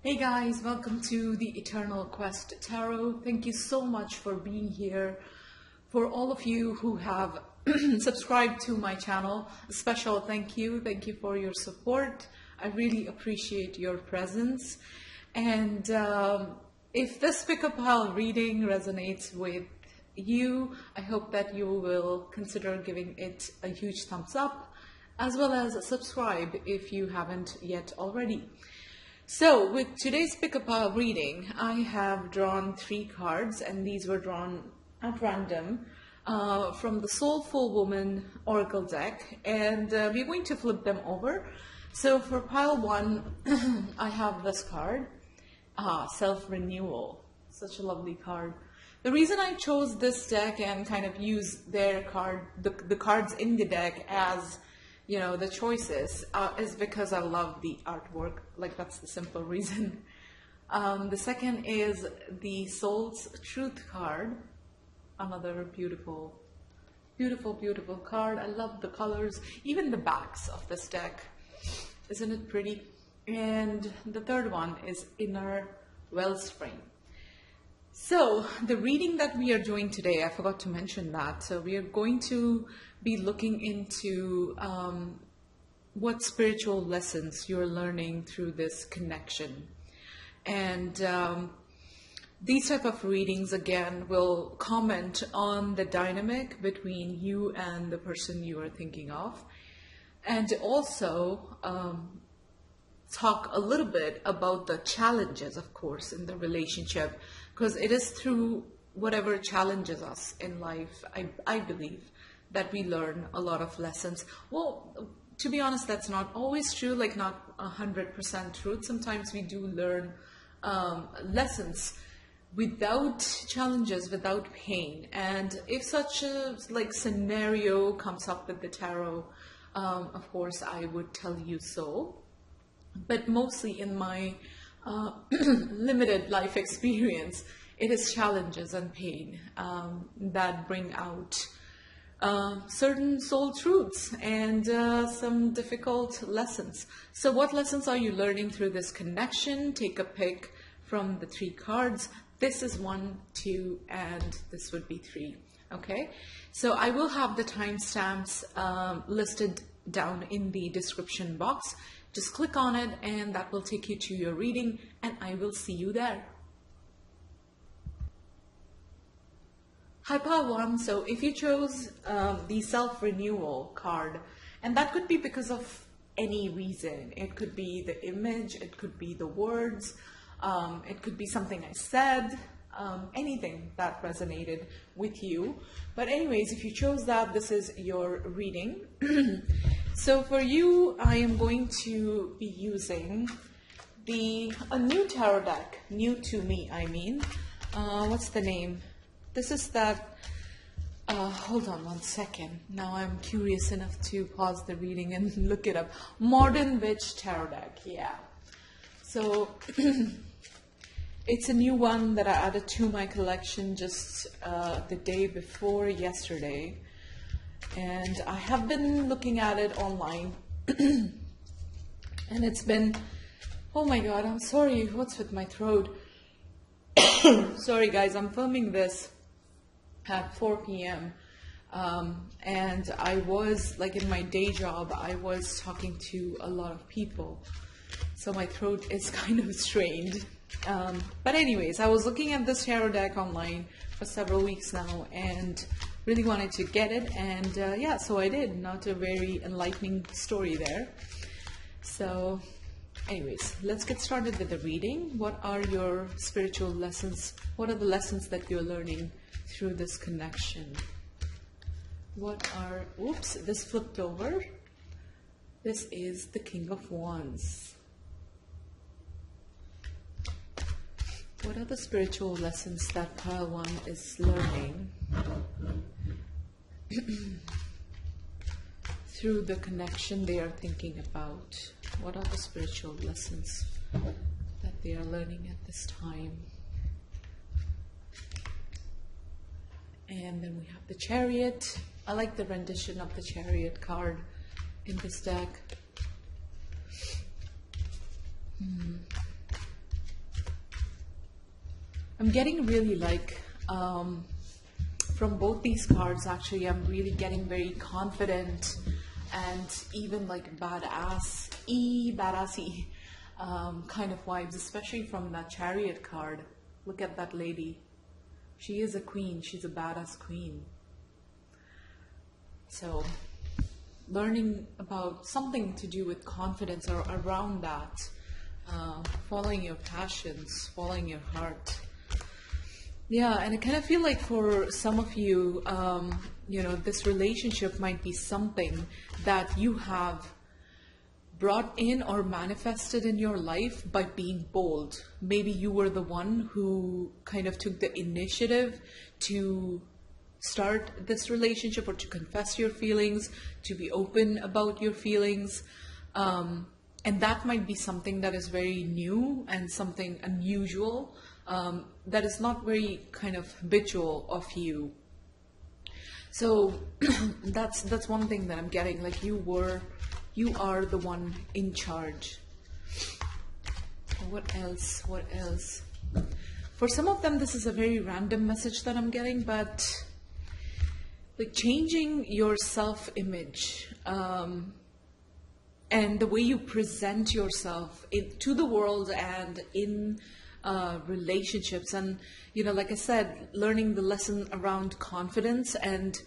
Hey guys, welcome to the Eternal Quest Tarot. Thank you so much for being here. For all of you who have subscribed to my channel, a special thank you. Thank you for your support. I really appreciate your presence. And if this pick a pile reading resonates with you, I hope that you will consider giving it a huge thumbs up, as well as subscribe if you haven't yet already. So with today's pick a pile reading, I have drawn 3 cards, and these were drawn at random from the Soulful Woman Oracle deck, and we're going to flip them over. So for pile 1, I have this card, Self-Renewal. Such a lovely card. The reason I chose this deck and kind of used their card, the cards in the deck as the choices is because I love the artwork. Like, that's the simple reason. The second is the Soul's Truth card. Another beautiful, beautiful, beautiful card. I love the colors, even the backs of this deck. Isn't it pretty? And the third one is Inner Wellspring. So the reading that we are doing today, I forgot to mention that. So we are going to be looking into what spiritual lessons you're learning through this connection. And these type of readings, again, will comment on the dynamic between you and the person you are thinking of. And also talk a little bit about the challenges, of course, in the relationship, because it is through whatever challenges us in life, I believe, that we learn a lot of lessons. Well, to be honest, that's not always true, like not 100% truth. Sometimes we do learn lessons without challenges, without pain. And if such a scenario comes up with the tarot, of course, I would tell you so. But mostly in my limited life experience, it is challenges and pain that bring out certain soul truths and some difficult lessons. So what lessons are you learning through this connection? Take a pick from the 3 cards. This is 1, 2, and this would be 3. Okay, so I will have the timestamps listed down in the description box. Just click on it and that will take you to your reading, and I will see you there. Hi pile 1, so if you chose the Self-Renewal card, and that could be because of any reason. It could be the image, it could be the words, it could be something I said, anything that resonated with you. But anyways, if you chose that, this is your reading. So for you, I am going to be using a new tarot deck, new to me, I mean. What's the name? This is that, hold on one second. Now I'm curious enough to pause the reading and look it up. Modern Witch Tarot deck, yeah. So it's a new one that I added to my collection just the day before yesterday. And I have been looking at it online. And it's been, oh my god, I'm sorry, what's with my throat? Sorry guys, I'm filming this at 4 p.m. And I was, like, in my day job, I was talking to a lot of people. So my throat is kind of strained. But anyways, I was looking at this tarot deck online for several weeks now and really wanted to get it, and yeah, so I did. Not a very enlightening story there. So anyways, let's get started with the reading. What are your spiritual lessons? What are the lessons that you're learning through this connection? What are, oops, this flipped over. This is the King of Wands. What are the spiritual lessons that pile 1 is learning through the connection they are thinking about? What are the spiritual lessons that they are learning at this time? And then we have the Chariot. I like the rendition of the Chariot card in this deck. I'm getting really like, from both these cards, actually, I'm really getting very confident and even like badassy kind of vibes, especially from that Chariot card. Look at that lady. She is a queen. She's a badass queen. So learning about something to do with confidence or around that, following your passions, following your heart. Yeah, and I kind of feel like for some of you, this relationship might be something that you have brought in or manifested in your life by being bold. Maybe you were the one who kind of took the initiative to start this relationship or to confess your feelings, to be open about your feelings. And that might be something that is very new and something unusual. That is not very kind of habitual of you. So that's one thing that I'm getting, like you are the one in charge. What else? For some of them, this is a very random message that I'm getting, but like changing your self-image, and the way you present yourself to the world and in relationships. And like I said, learning the lesson around confidence, and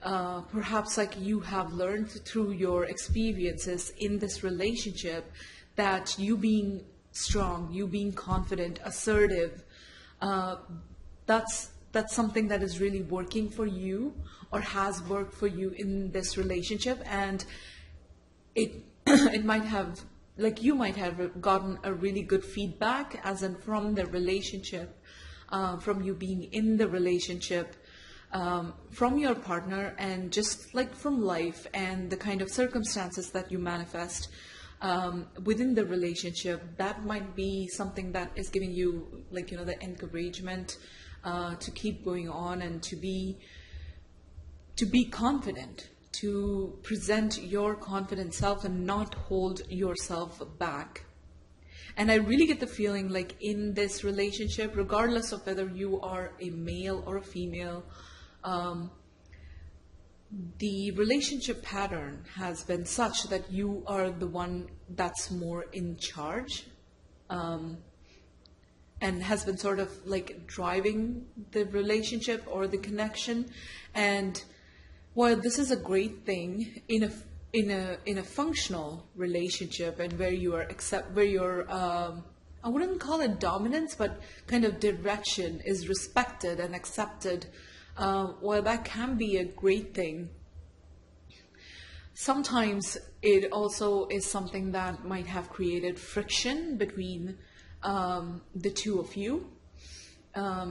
perhaps like you have learned through your experiences in this relationship that you being strong, you being confident, assertive, that's something that is really working for you or has worked for you in this relationship. And it might have, like you might have gotten a really good feedback as in from the relationship, from you being in the relationship, from your partner, and just like from life and the kind of circumstances that you manifest within the relationship. That might be something that is giving you like, the encouragement to keep going on and to be confident, to present your confident self and not hold yourself back. And I really get the feeling like in this relationship, regardless of whether you are a male or a female, the relationship pattern has been such that you are the one that's more in charge, and has been sort of like driving the relationship or the connection. And while this is a great thing in a functional relationship, and where your I wouldn't call it dominance, but kind of direction is respected and accepted, while that can be a great thing, sometimes it also is something that might have created friction between the two of you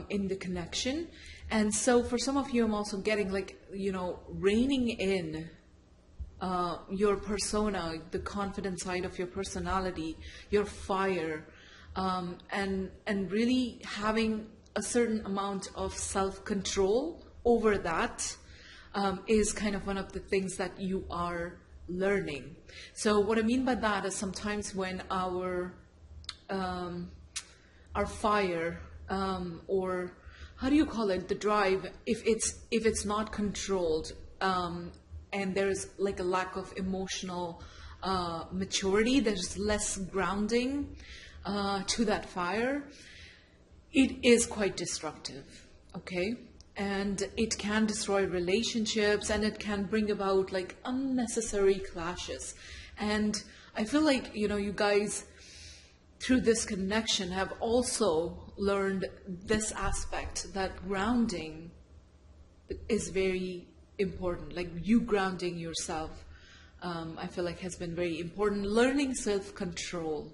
in the connection. And so for some of you, I'm also getting like, reining in your persona, the confident side of your personality, your fire, and really having a certain amount of self-control over that, is kind of one of the things that you are learning. So what I mean by that is sometimes when our fire, or how do you call it, the drive, if it's not controlled, and there's like a lack of emotional maturity, there's less grounding to that fire, it is quite destructive, okay? And it can destroy relationships, and it can bring about like unnecessary clashes. And I feel like, you guys through this connection have also learned this aspect, that grounding is very important. Like you grounding yourself, I feel like has been very important. Learning self-control,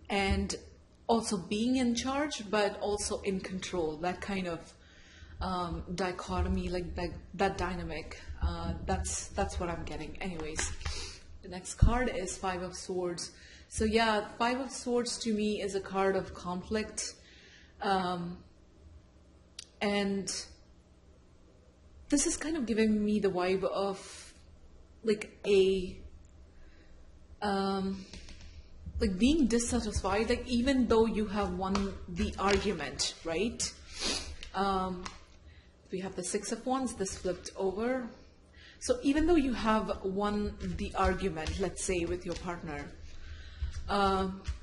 and also being in charge, but also in control. That kind of dichotomy, like that dynamic. That's what I'm getting. Anyways, the next card is Five of Swords. So yeah, Five of Swords to me is a card of conflict, and this is kind of giving me the vibe of like a like being dissatisfied, like even though you have won the argument, right? We have the Six of Wands, this flipped over. So even though you have won the argument, let's say with your partner,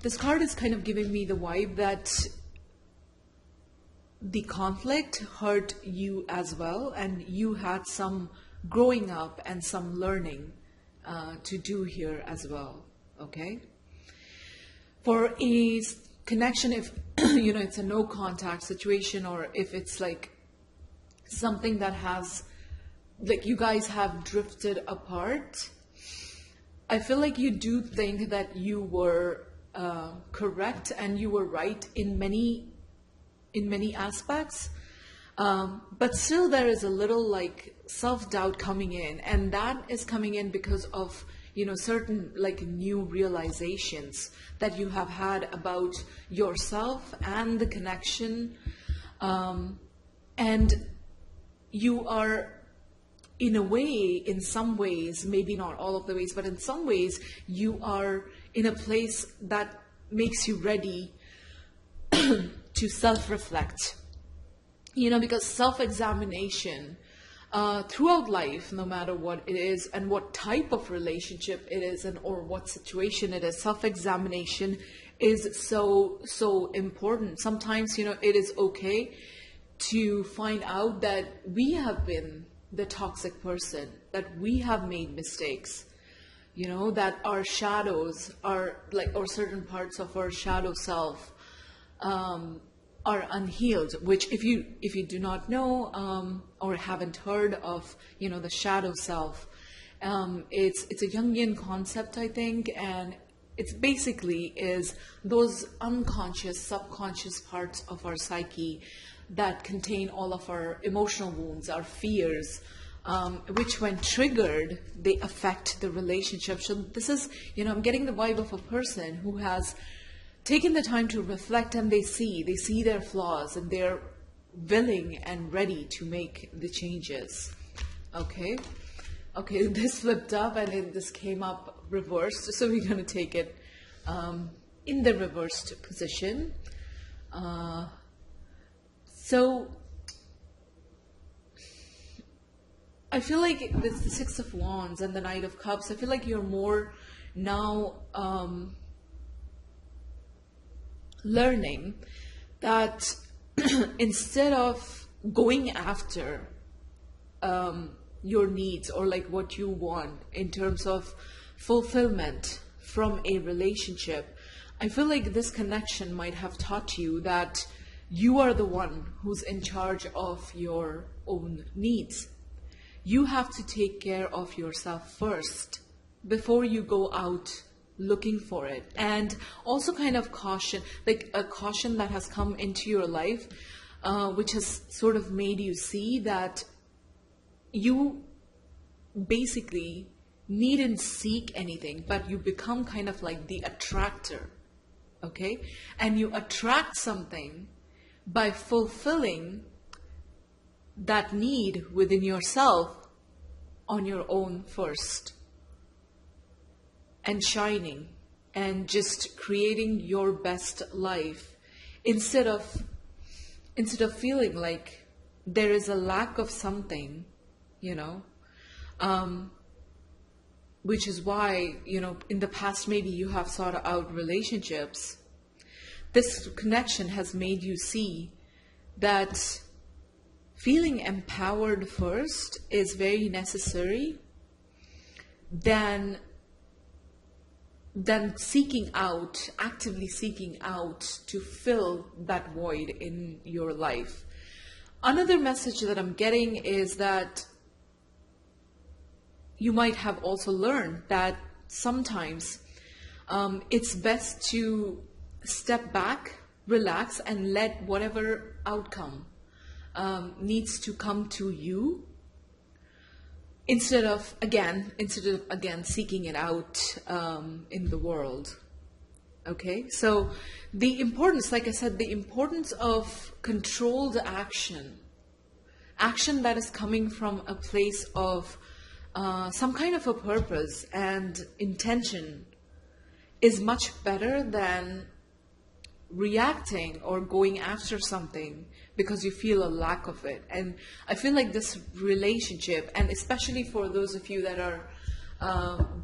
this card is kind of giving me the vibe that the conflict hurt you as well, and you had some growing up and some learning to do here as well, okay? For a connection, if you know it's a no contact situation, or if it's like something that has, like you guys have drifted apart, I feel like you do think that you were correct and you were right in many aspects, but still there is a little like self-doubt coming in, and that is coming in because of, you know, certain like new realizations that you have had about yourself and the connection, and you are, in a way, in some ways, maybe not all of the ways, but in some ways you are in a place that makes you ready to self-reflect, you know, because self-examination throughout life, no matter what it is and what type of relationship it is, and or what situation it is, self-examination is so important. Sometimes, you know, it is okay to find out that we have been the toxic person, that we have made mistakes, you know, that our shadows are like, or certain parts of our shadow self are unhealed, which if you do not know or haven't heard of, you know, the shadow self, it's a Jungian concept, I think, and it's basically is those unconscious, subconscious parts of our psyche that contain all of our emotional wounds, our fears, which when triggered, they affect the relationship. So this is, you know, I'm getting the vibe of a person who has taken the time to reflect, and they see their flaws, and they're willing and ready to make the changes. Okay, this flipped up and this came up reversed, so we're going to take it in the reversed position. So I feel like with the Six of Wands and the Knight of Cups, I feel like you're more now learning that instead of going after your needs or like what you want in terms of fulfillment from a relationship, I feel like this connection might have taught you that you are the one who's in charge of your own needs. You have to take care of yourself first before you go out looking for it. And also kind of caution, like a caution that has come into your life, which has sort of made you see that you basically needn't seek anything, but you become kind of like the attractor, okay? And you attract something by fulfilling that need within yourself on your own first, and shining and just creating your best life instead of feeling like there is a lack of something, you know, which is why, you know, in the past maybe you have sought out relationships. This connection has made you see that feeling empowered first is very necessary than seeking out, actively seeking out to fill that void in your life. Another message that I'm getting is that you might have also learned that sometimes it's best to step back, relax, and let whatever outcome needs to come to you, instead of again seeking it out in the world. Okay, so the importance, like I said, the importance of controlled action that is coming from a place of some kind of a purpose and intention, is much better than reacting or going after something because you feel a lack of it. And I feel like this relationship, and especially for those of you that are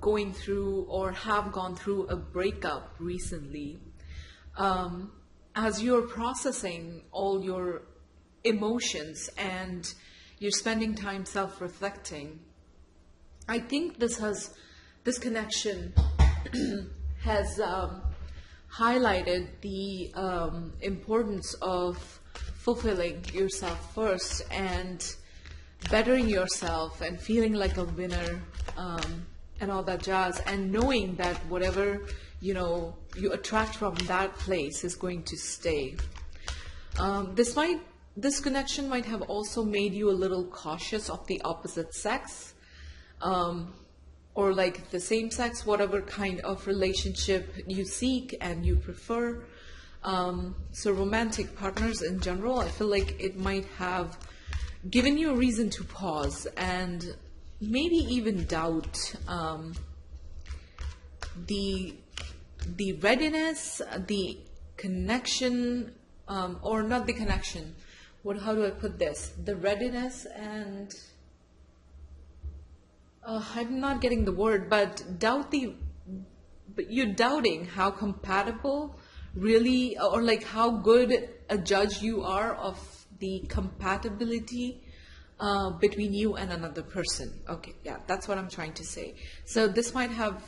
going through or have gone through a breakup recently, as you're processing all your emotions and you're spending time self-reflecting, I think this connection has highlighted the importance of fulfilling yourself first and bettering yourself and feeling like a winner, and all that jazz, and knowing that whatever you attract from that place is going to stay. This connection might have also made you a little cautious of the opposite sex, or like the same sex, whatever kind of relationship you seek and you prefer. So romantic partners in general, I feel like it might have given you a reason to pause and maybe even doubt the readiness, the connection, or not the connection. How do I put this? The readiness and I'm not getting the word, but you're doubting how compatible really, or like how good a judge you are of the compatibility between you and another person. Okay, yeah, that's what I'm trying to say. So this might have,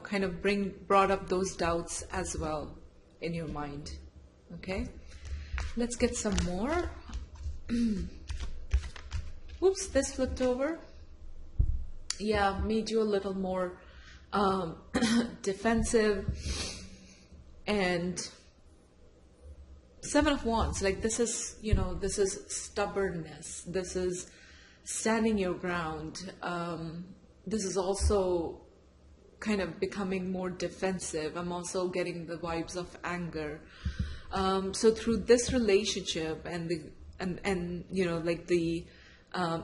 kind of brought up those doubts as well in your mind. Okay, let's get some more. Oops, this flipped over. Yeah, made you a little more defensive. And Seven of Wands, like this is stubbornness. This is standing your ground. This is also kind of becoming more defensive. I'm also getting the vibes of anger. So through this relationship and the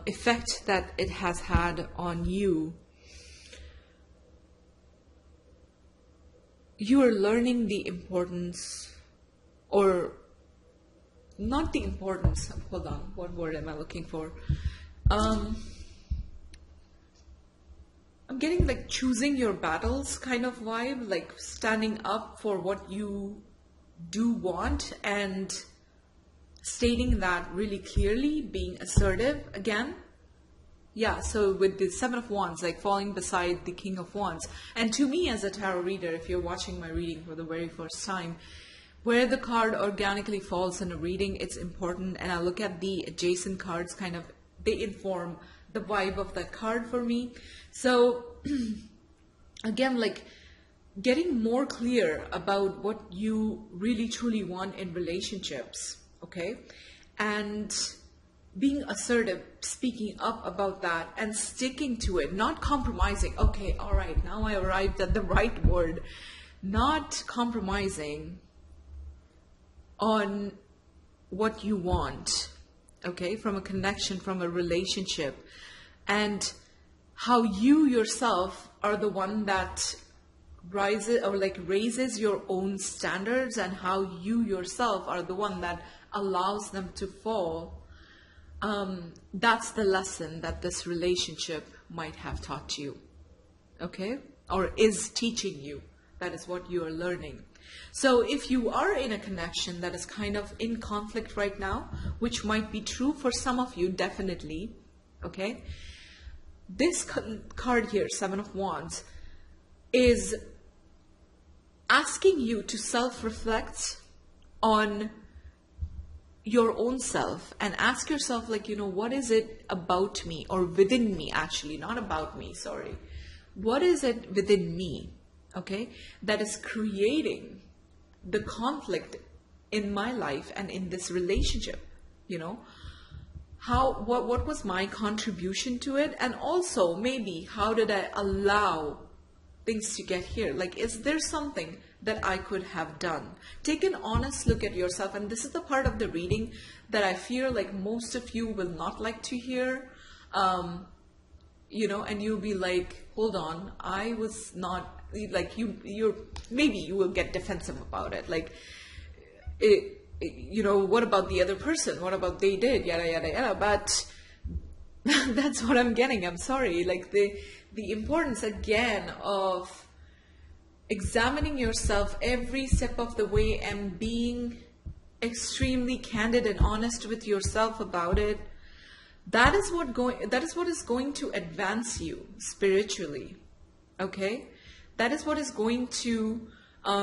effect that it has had on you, you are learning the importance, or not the importance, hold on, what word am I looking for? I'm getting like choosing your battles kind of vibe, like standing up for what you do want and stating that really clearly, being assertive again. Yeah, so with the Seven of Wands, like falling beside the King of Wands. And to me as a tarot reader, if you're watching my reading for the very first time, where the card organically falls in a reading, it's important. And I look at the adjacent cards, kind of, they inform the vibe of that card for me. So again, like getting more clear about what you really truly want in relationships, okay? And being assertive, speaking up about that and sticking to it, not compromising. Okay, all right, now I arrived at the right word. Not compromising on what you want, okay, from a connection, from a relationship, and how you yourself are the one that raises your own standards, and how you yourself are the one that allows them to fall. That's the lesson that this relationship might have taught you, okay? Or is teaching you. That is what you are learning. So if you are in a connection that is kind of in conflict right now, which might be true for some of you, definitely, okay? This card here, Seven of Wands, is asking you to self-reflect on your own self and ask yourself, like, what is it about me, or within me, actually, not about me, sorry. What is it within me, okay, that is creating the conflict in my life and in this relationship, what was my contribution to it? And also maybe how did I allow things to get here? Like, is there something that I could have done? Take an honest look at yourself. And this is the part of the reading that I fear like most of you will not like to hear, and you'll be like, hold on, I was not like maybe you will get defensive about it. Like, what about the other person? What about they did? Yada, yada, yada. But that's what I'm getting. I'm sorry. Like the importance again of examining yourself every step of the way and being extremely candid and honest with yourself about it. That is what is going to advance you spiritually. Okay? That is what is going to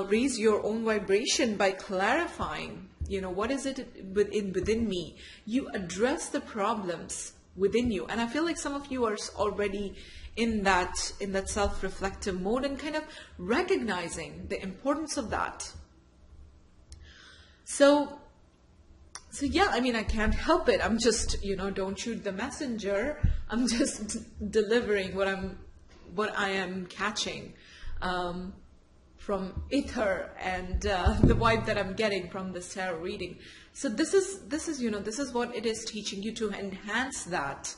raise your own vibration by clarifying, what is it within me? You address the problems within you. And I feel like some of you are already in that self-reflective mode and kind of recognizing the importance of that. So yeah, I mean, I can't help it. I'm just, don't shoot the messenger. I'm just delivering what I am catching from ether and the vibe that I'm getting from this tarot reading. So this is what it is teaching you, to enhance that,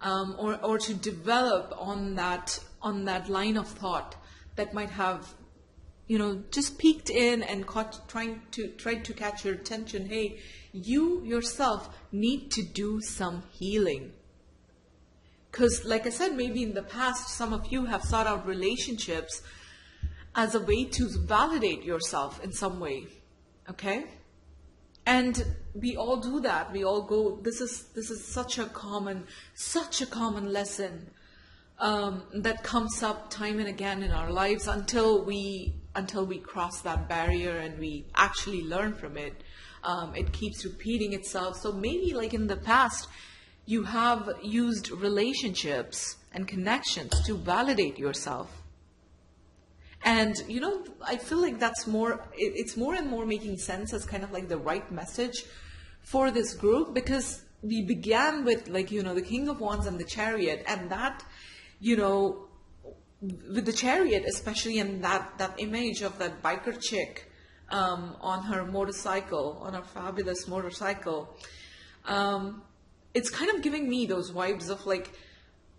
or to develop on that line of thought that might have, just peeked in and tried to catch your attention. Hey, you yourself need to do some healing. Because like I said, maybe in the past, some of you have sought out relationships as a way to validate yourself in some way. Okay? And we all do that. We all go, this is such a common lesson that comes up time and again in our lives until we cross that barrier and we actually learn from it. It keeps repeating itself. So maybe like in the past, you have used relationships and connections to validate yourself. And, I feel like it's more and more making sense as kind of like the right message for this group, because we began with like, the King of Wands and the Chariot, and that, with the Chariot, especially in that image of that biker chick on her motorcycle, on her fabulous motorcycle, it's kind of giving me those vibes of like,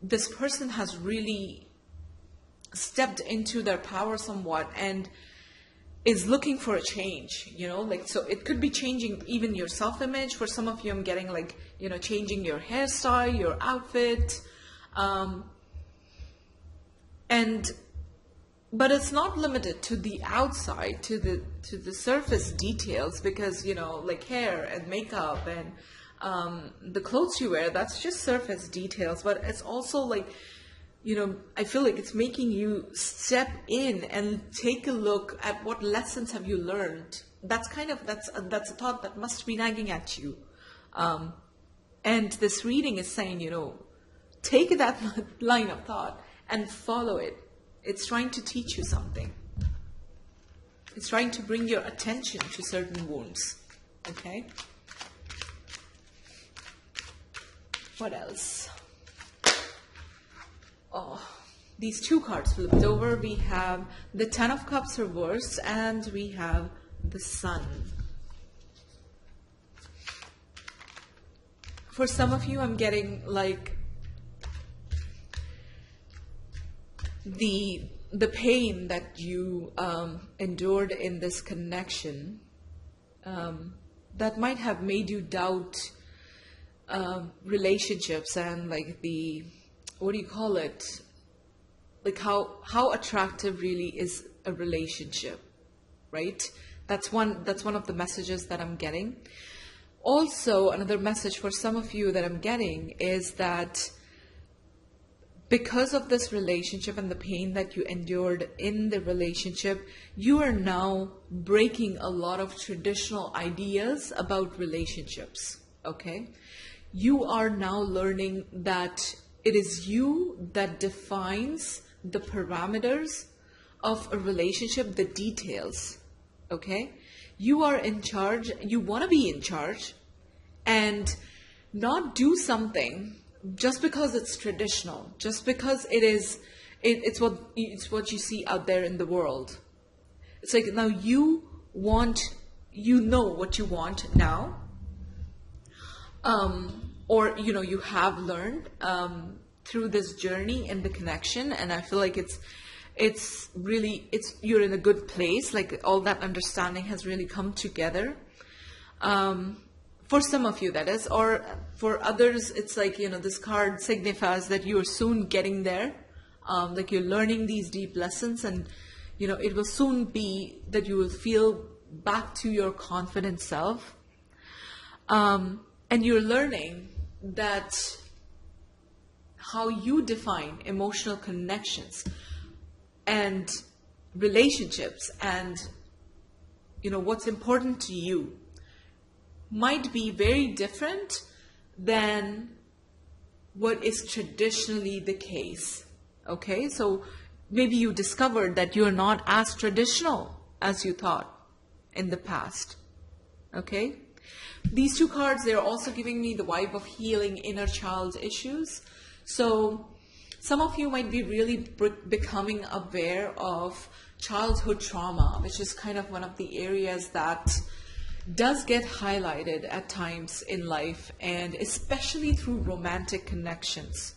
this person has really stepped into their power somewhat and is looking for a change, so it could be changing even your self-image. For some of you, I'm getting like, changing your hairstyle, your outfit, but it's not limited to the outside, to the surface details, because, like hair and makeup and the clothes you wear, that's just surface details. But it's also like, I feel like it's making you step in and take a look at what lessons have you learned. That's a thought that must be nagging at you. And this reading is saying, take that line of thought and follow it. It's trying to teach you something. It's trying to bring your attention to certain wounds. Okay? What else? Oh, these two cards flipped over. We have the Ten of Cups reversed and we have the Sun. For some of you, I'm getting like the pain that you endured in this connection that might have made you doubt relationships and like what do you call it? Like how attractive really is a relationship, right? That's one of the messages that I'm getting. Also, another message for some of you that I'm getting is that because of this relationship and the pain that you endured in the relationship, you are now breaking a lot of traditional ideas about relationships, okay? You are now learning that it is you that defines the parameters of a relationship, the details, okay? You are in charge, you want to be in charge, and not do something just because it's traditional, just because it's what you see out there in the world. It's like now you know what you want now, or you have learned through this journey and the connection, and I feel like you're in a good place. Like all that understanding has really come together. For some of you, that is, or for others, it's like, this card signifies that you are soon getting there. Like you're learning these deep lessons, and, it will soon be that you will feel back to your confident self. And you're learning that how you define emotional connections and relationships and, what's important to you might be very different than what is traditionally the case. Okay, so maybe you discovered that you're not as traditional as you thought in the past. Okay, these two cards, they're also giving me the vibe of healing inner child issues. So some of you might be really becoming aware of childhood trauma, which is kind of one of the areas that does get highlighted at times in life, and especially through romantic connections.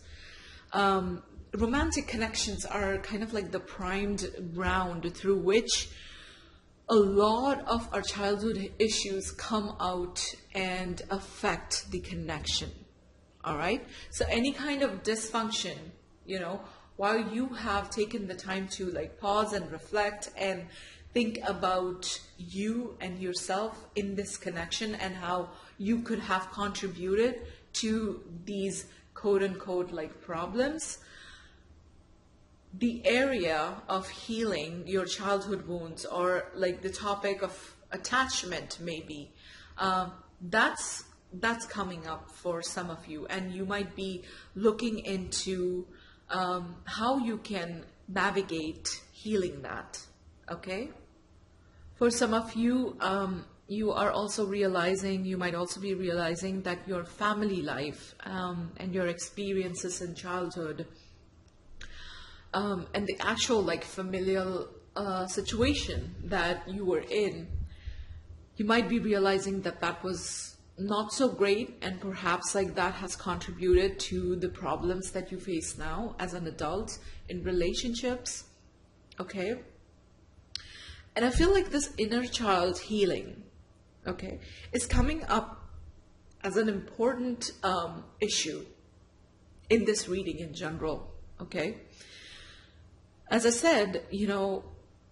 Romantic connections are kind of like the primed ground through which a lot of our childhood issues come out and affect the connection. All right. So any kind of dysfunction, while you have taken the time to like pause and reflect and think about you and yourself in this connection and how you could have contributed to these quote unquote like problems, the area of healing your childhood wounds, or like the topic of attachment maybe, that's coming up for some of you, and you might be looking into how you can navigate healing that. Okay, for some of you, you might also be realizing that your family life and your experiences in childhood and the actual like familial situation that you were in, you might be realizing that that was not so great, and perhaps like that has contributed to the problems that you face now as an adult in relationships. Okay, and I feel like this inner child healing, okay, is coming up as an important issue in this reading in general. Okay, as I said,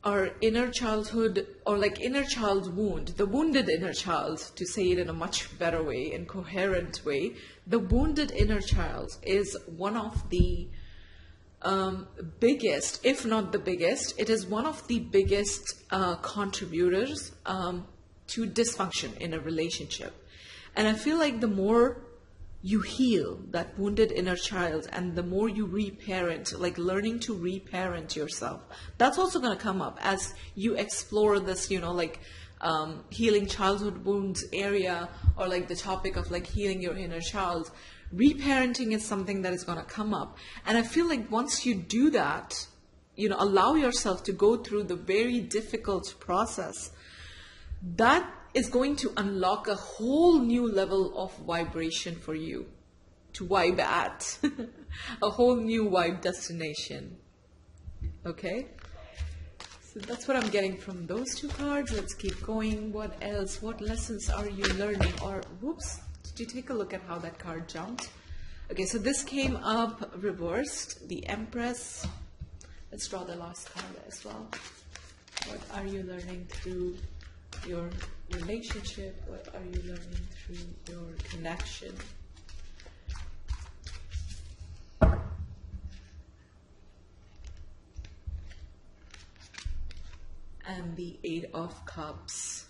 our inner childhood, or like inner child wound, the wounded inner child, to say it in a much better way and coherent way, the wounded inner child is one of the biggest, if not the biggest, it is one of the biggest contributors to dysfunction in a relationship. And I feel like the more you heal that wounded inner child and the more you reparent, like learning to reparent yourself, that's also going to come up as you explore this, healing childhood wounds area, or like the topic of like healing your inner child. Reparenting is something that is going to come up. And I feel like once you do that, allow yourself to go through the very difficult process, that is going to unlock a whole new level of vibration for you to vibe at, a whole new vibe destination. Okay, so that's what I'm getting from those two cards. Let's keep going. What else? What lessons are you learning? Or whoops, did you take a look at how that card jumped? Okay, so this came up reversed, the Empress. Let's draw the last card as well. What are you learning through your relationship? What are you learning through your connection? And the Eight of Cups.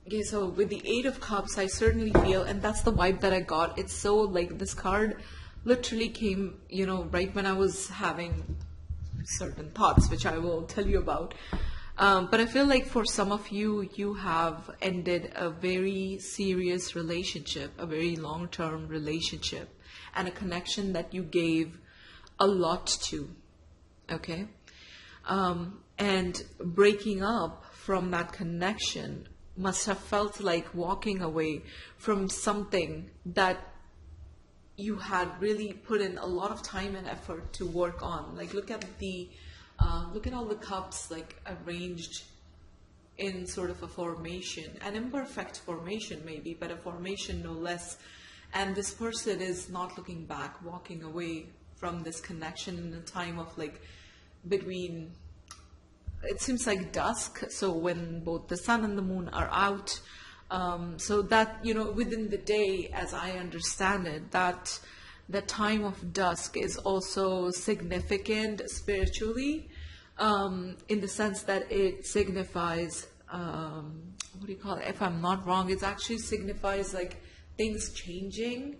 Okay, so with the Eight of Cups, I certainly feel, and that's the vibe that I got. It's so like this card literally came, right when I was having certain thoughts, which I will tell you about. But I feel like for some of you, you have ended a very serious relationship, a very long-term relationship, and a connection that you gave a lot to, okay? And breaking up from that connection must have felt like walking away from something that you had really put in a lot of time and effort to work on. Like look at all the cups like arranged in sort of a formation, an imperfect formation maybe, but a formation no less. And this person is not looking back, walking away from this connection in a time of like between, it seems like dusk, so when both the sun and the moon are out. So that, you know, within the day, as I understand it, that the time of dusk is also significant spiritually, in the sense that it signifies, what do you call it? If I'm not wrong, it actually signifies like things changing,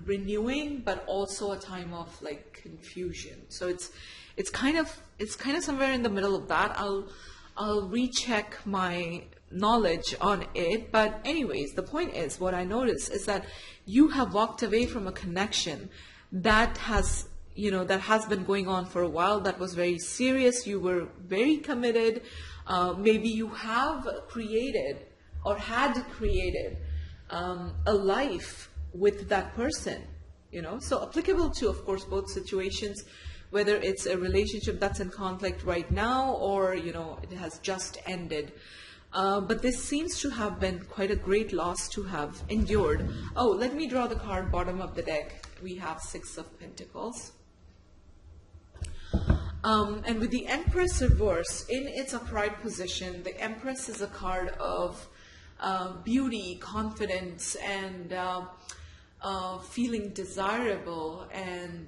renewing, but also a time of like confusion. So it's kind of somewhere in the middle of that. I'll recheck my knowledge on it, but anyways, the point is, what I noticed is that you have walked away from a connection that has, you know, that has been going on for a while, that was very serious, you were very committed. Maybe you have created or had created a life with that person, you know, so applicable to, of course, both situations, whether it's a relationship that's in conflict right now or, you know, it has just ended. But this seems to have been quite a great loss to have endured. Oh, let me draw the card bottom of the deck. We have Six of Pentacles. And with the Empress reverse in its upright position, the Empress is a card of beauty, confidence, and feeling desirable. And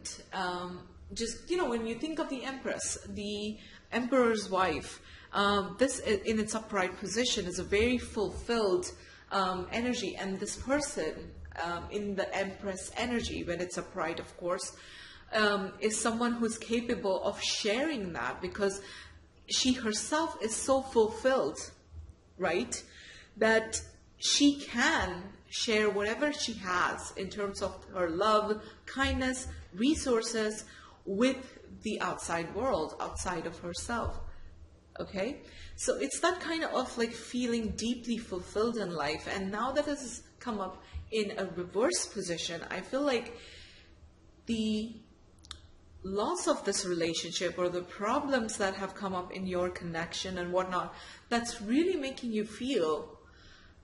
just, you know, when you think of the Empress, the Emperor's wife, this in its upright position is a very fulfilled energy. And this person in the Empress energy, when it's upright, of course, is someone who's capable of sharing that, because she herself is so fulfilled, right, that she can share whatever she has in terms of her love, kindness, resources with the outside world, outside of herself. Okay, so it's that kind of like feeling deeply fulfilled in life. And now that this has come up in a reverse position, I feel like the loss of this relationship or the problems that have come up in your connection and whatnot, that's really making you feel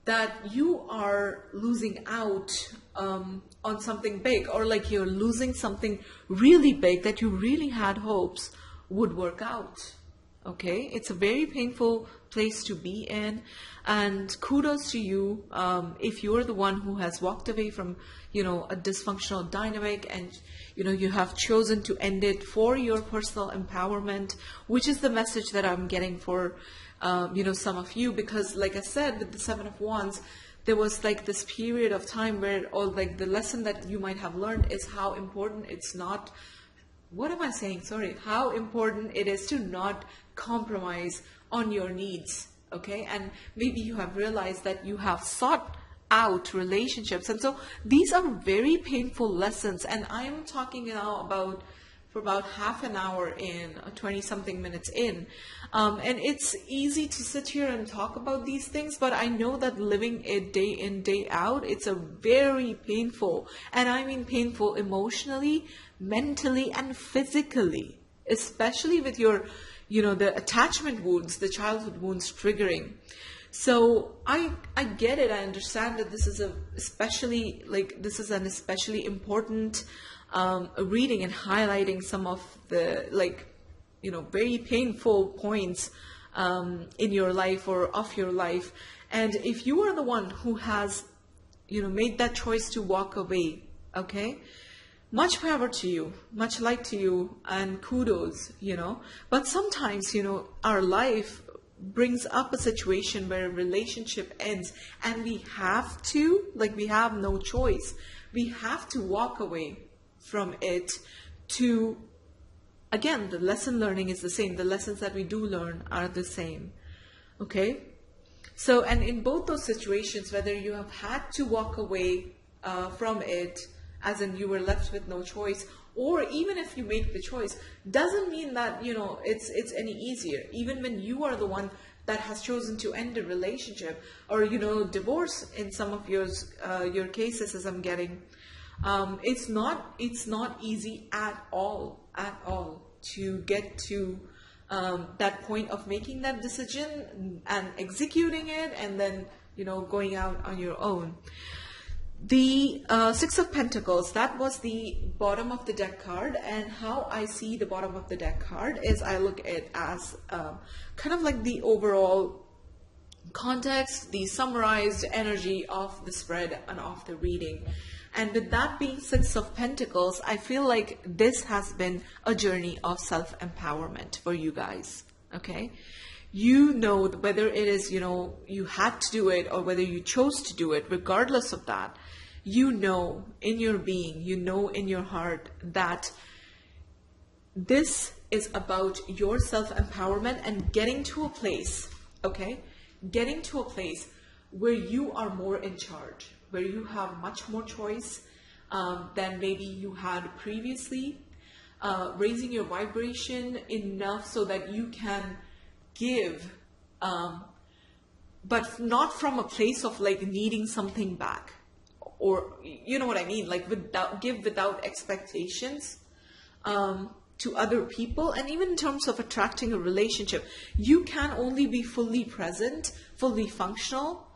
that you are losing out on something big, or like you're losing something really big that you really had hopes would work out. Okay, it's a very painful place to be in, and kudos to you if you're the one who has walked away from, you know, a dysfunctional dynamic, and you know, you have chosen to end it for your personal empowerment, which is the message that I'm getting for you know, some of you, because like I said, with the Seven of Wands, there was like this period of time where all like the lesson that you might have learned is how important it's not, what am I saying? Sorry, how important it is to not compromise on your needs. Okay, and maybe you have realized that you have sought out relationships, and so these are very painful lessons. And I'm talking now about for about half an hour in, 20 something minutes in, and it's easy to sit here and talk about these things, but I know that living it day in, day out, it's a very painful, and I mean painful emotionally, mentally, and physically, especially with your, you know, the attachment wounds, the childhood wounds triggering. So I get it. I understand that this is an especially important reading and highlighting some of the, like, you know, very painful points in your life or of your life. And if you are the one who has, you know, made that choice to walk away, okay, much power to you, much light to you, and kudos, you know. But sometimes, you know, our life brings up a situation where a relationship ends, and we have to, like, we have no choice. We have to walk away from it to, again, the lesson learning is the same. The lessons that we do learn are the same. Okay? So, and in both those situations, whether you have had to walk away from it, as in you were left with no choice, or even if you make the choice, doesn't mean that, you know, it's any easier. Even when you are the one that has chosen to end a relationship, or, you know, divorce in some of your cases, as I'm getting. It's not easy at all to get to that point of making that decision and executing it, and then, you know, going out on your own. The Six of Pentacles, that was the bottom of the deck card, and how I see the bottom of the deck card is I look at it as kind of like the overall context, the summarized energy of the spread and of the reading. And with that being Six of Pentacles, I feel like this has been a journey of self-empowerment for you guys, okay? You know, whether it is, you know, you had to do it or whether you chose to do it, regardless of that, you know in your being, you know in your heart that this is about your self-empowerment and getting to a place, okay? Getting to a place where you are more in charge, where you have much more choice than maybe you had previously, raising your vibration enough so that you can give, but not from a place of like needing something back, or you know what I mean, like give without expectations to other people. And even in terms of attracting a relationship, you can only be fully present, fully functional,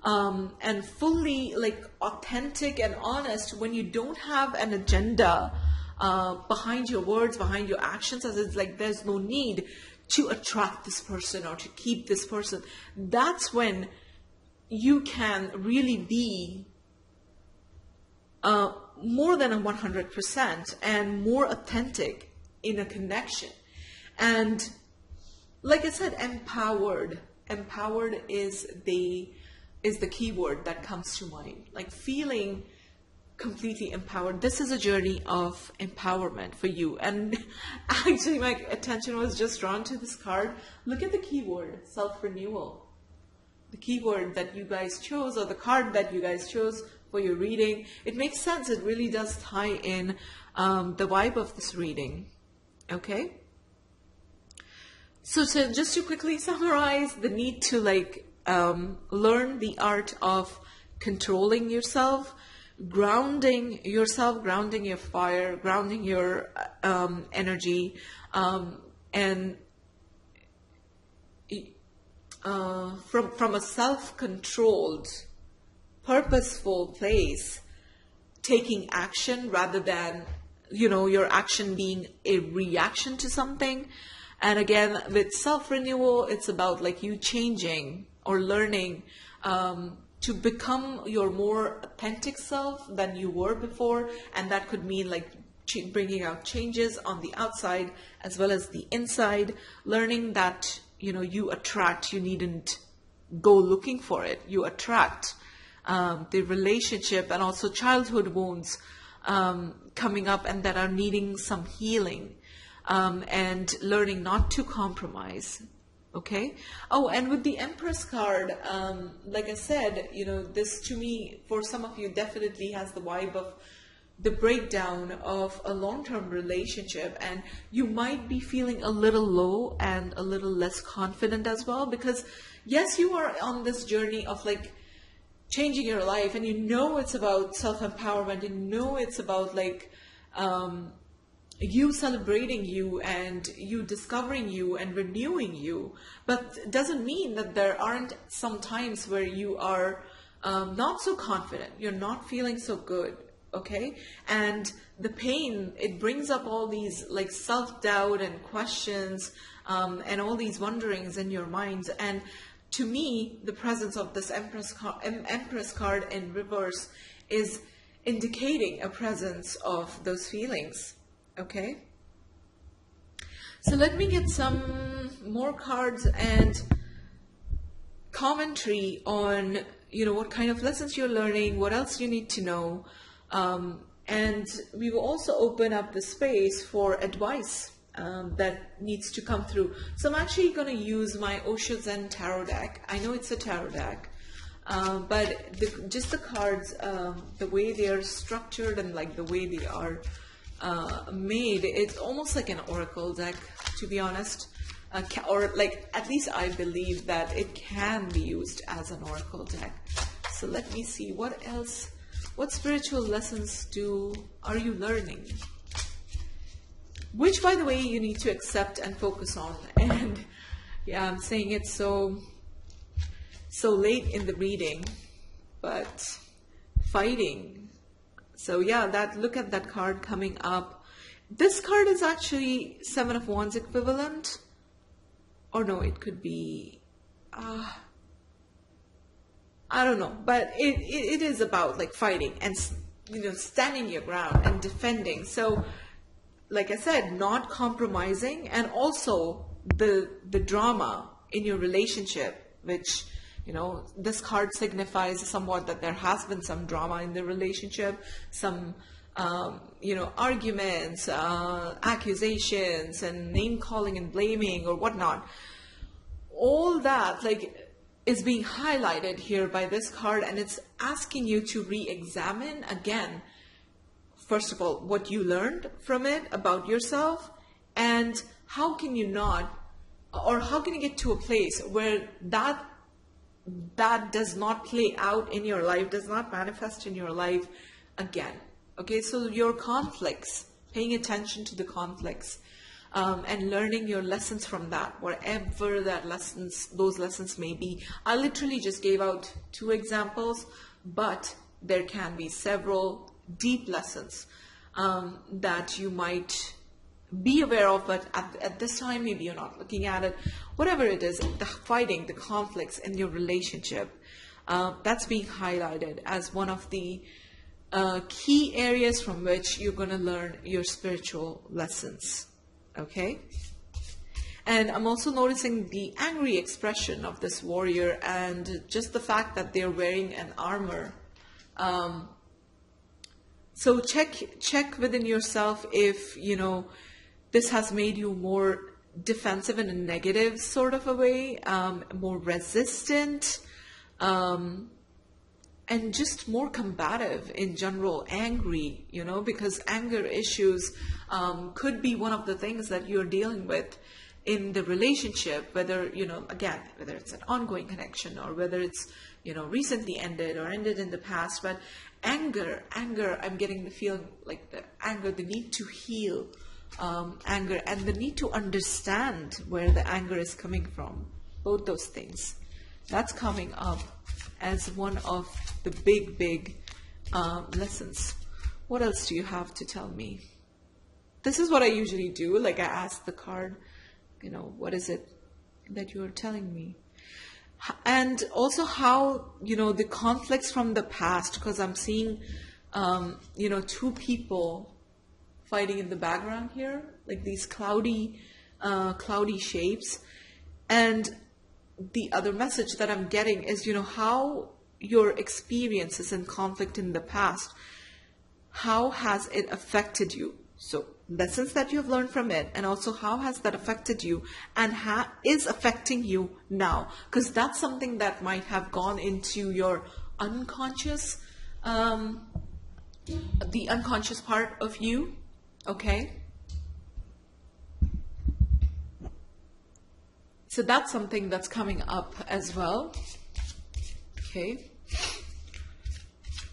and fully like authentic and honest when you don't have an agenda behind your words, behind your actions, as it's like there's no need to attract this person or to keep this person. That's when you can really be more than a 100% and more authentic in a connection. And like I said, empowered is the key word that comes to mind, like feeling completely empowered. This is a journey of empowerment for you. And actually my attention was just drawn to this card. Look at the keyword, self-renewal. The keyword that you guys chose, or the card that you guys chose for your reading. It makes sense. It really does tie in the vibe of this reading. Okay? So just to quickly summarize, the need to like learn the art of controlling yourself, grounding yourself, grounding your fire, grounding your energy, and from a self-controlled, purposeful place, taking action rather than, you know, your action being a reaction to something. And again, with self-renewal, it's about like you changing or learning to become your more authentic self than you were before. And that could mean like bringing out changes on the outside as well as the inside, learning that, you know, you attract, you needn't go looking for it. You attract the relationship and also childhood wounds coming up and that are needing some healing, and learning not to compromise. Okay. Oh, and with the Empress card, like I said, you know, this to me, for some of you, definitely has the vibe of the breakdown of a long-term relationship, and you might be feeling a little low and a little less confident as well, because yes, you are on this journey of like changing your life, and you know it's about self-empowerment, you know it's about like you celebrating you and you discovering you and renewing you. But it doesn't mean that there aren't some times where you are not so confident, you're not feeling so good. Okay, and the pain, it brings up all these like self-doubt and questions and all these wonderings in your minds. And to me, the presence of this Empress card in reverse is indicating a presence of those feelings. Okay, so let me get some more cards and commentary on, you know, what kind of lessons you're learning, what else you need to know. And we will also open up the space for advice that needs to come through. So I'm actually going to use my Osho Zen tarot deck. I know it's a tarot deck, but just the cards, the way they are structured and like the way they are made, it's almost like an oracle deck, to be honest. or like at least I believe that it can be used as an oracle deck. So let me see what else, what spiritual lessons are you learning? Which, by the way, you need to accept and focus on. And yeah, I'm saying it so late in the reading, but fighting. So yeah, look at that card coming up. This card is actually Seven of Wands equivalent. Or no, it could be, I don't know, but it is about like fighting and, you know, standing your ground and defending. So like I said, not compromising, and also the drama in your relationship, which, you know, this card signifies somewhat that there has been some drama in the relationship, some you know, arguments, accusations, and name calling and blaming or whatnot. All that like is being highlighted here by this card, and it's asking you to re-examine again, first of all, what you learned from it about yourself, and how can you get to a place where that does not play out in your life, does not manifest in your life again. Okay, so your conflicts, paying attention to the conflicts, and learning your lessons from that, whatever those lessons may be. I literally just gave out 2 examples, but there can be several deep lessons that you might be aware of, but at this time maybe you're not looking at it. Whatever it is, the fighting, the conflicts in your relationship, that's being highlighted as one of the key areas from which you're going to learn your spiritual lessons. Okay? And I'm also noticing the angry expression of this warrior, and just the fact that they're wearing an armor. So check within yourself if, you know, this has made you more defensive in a negative sort of a way, more resistant, and just more combative in general, angry, you know, because anger issues could be one of the things that you're dealing with in the relationship, whether, you know, again, whether it's an ongoing connection or whether it's, you know, recently ended or ended in the past. But anger, I'm getting the feeling like the anger, the need to heal anger, and the need to understand where the anger is coming from. Both those things. That's coming up as one of the big lessons. What else do you have to tell me? This is what I usually do. Like, I ask the card, you know, what is it that you are telling me? And also how, you know, the conflicts from the past, because I'm seeing, you know, 2 people fighting in the background here, like these cloudy shapes. And the other message that I'm getting is, you know, how your experiences and conflict in the past, how has it affected you? So lessons that you've learned from it, and also how has that affected you and is affecting you now? Because that's something that might have gone into your unconscious, the unconscious part of you, okay? So that's something that's coming up as well. Okay.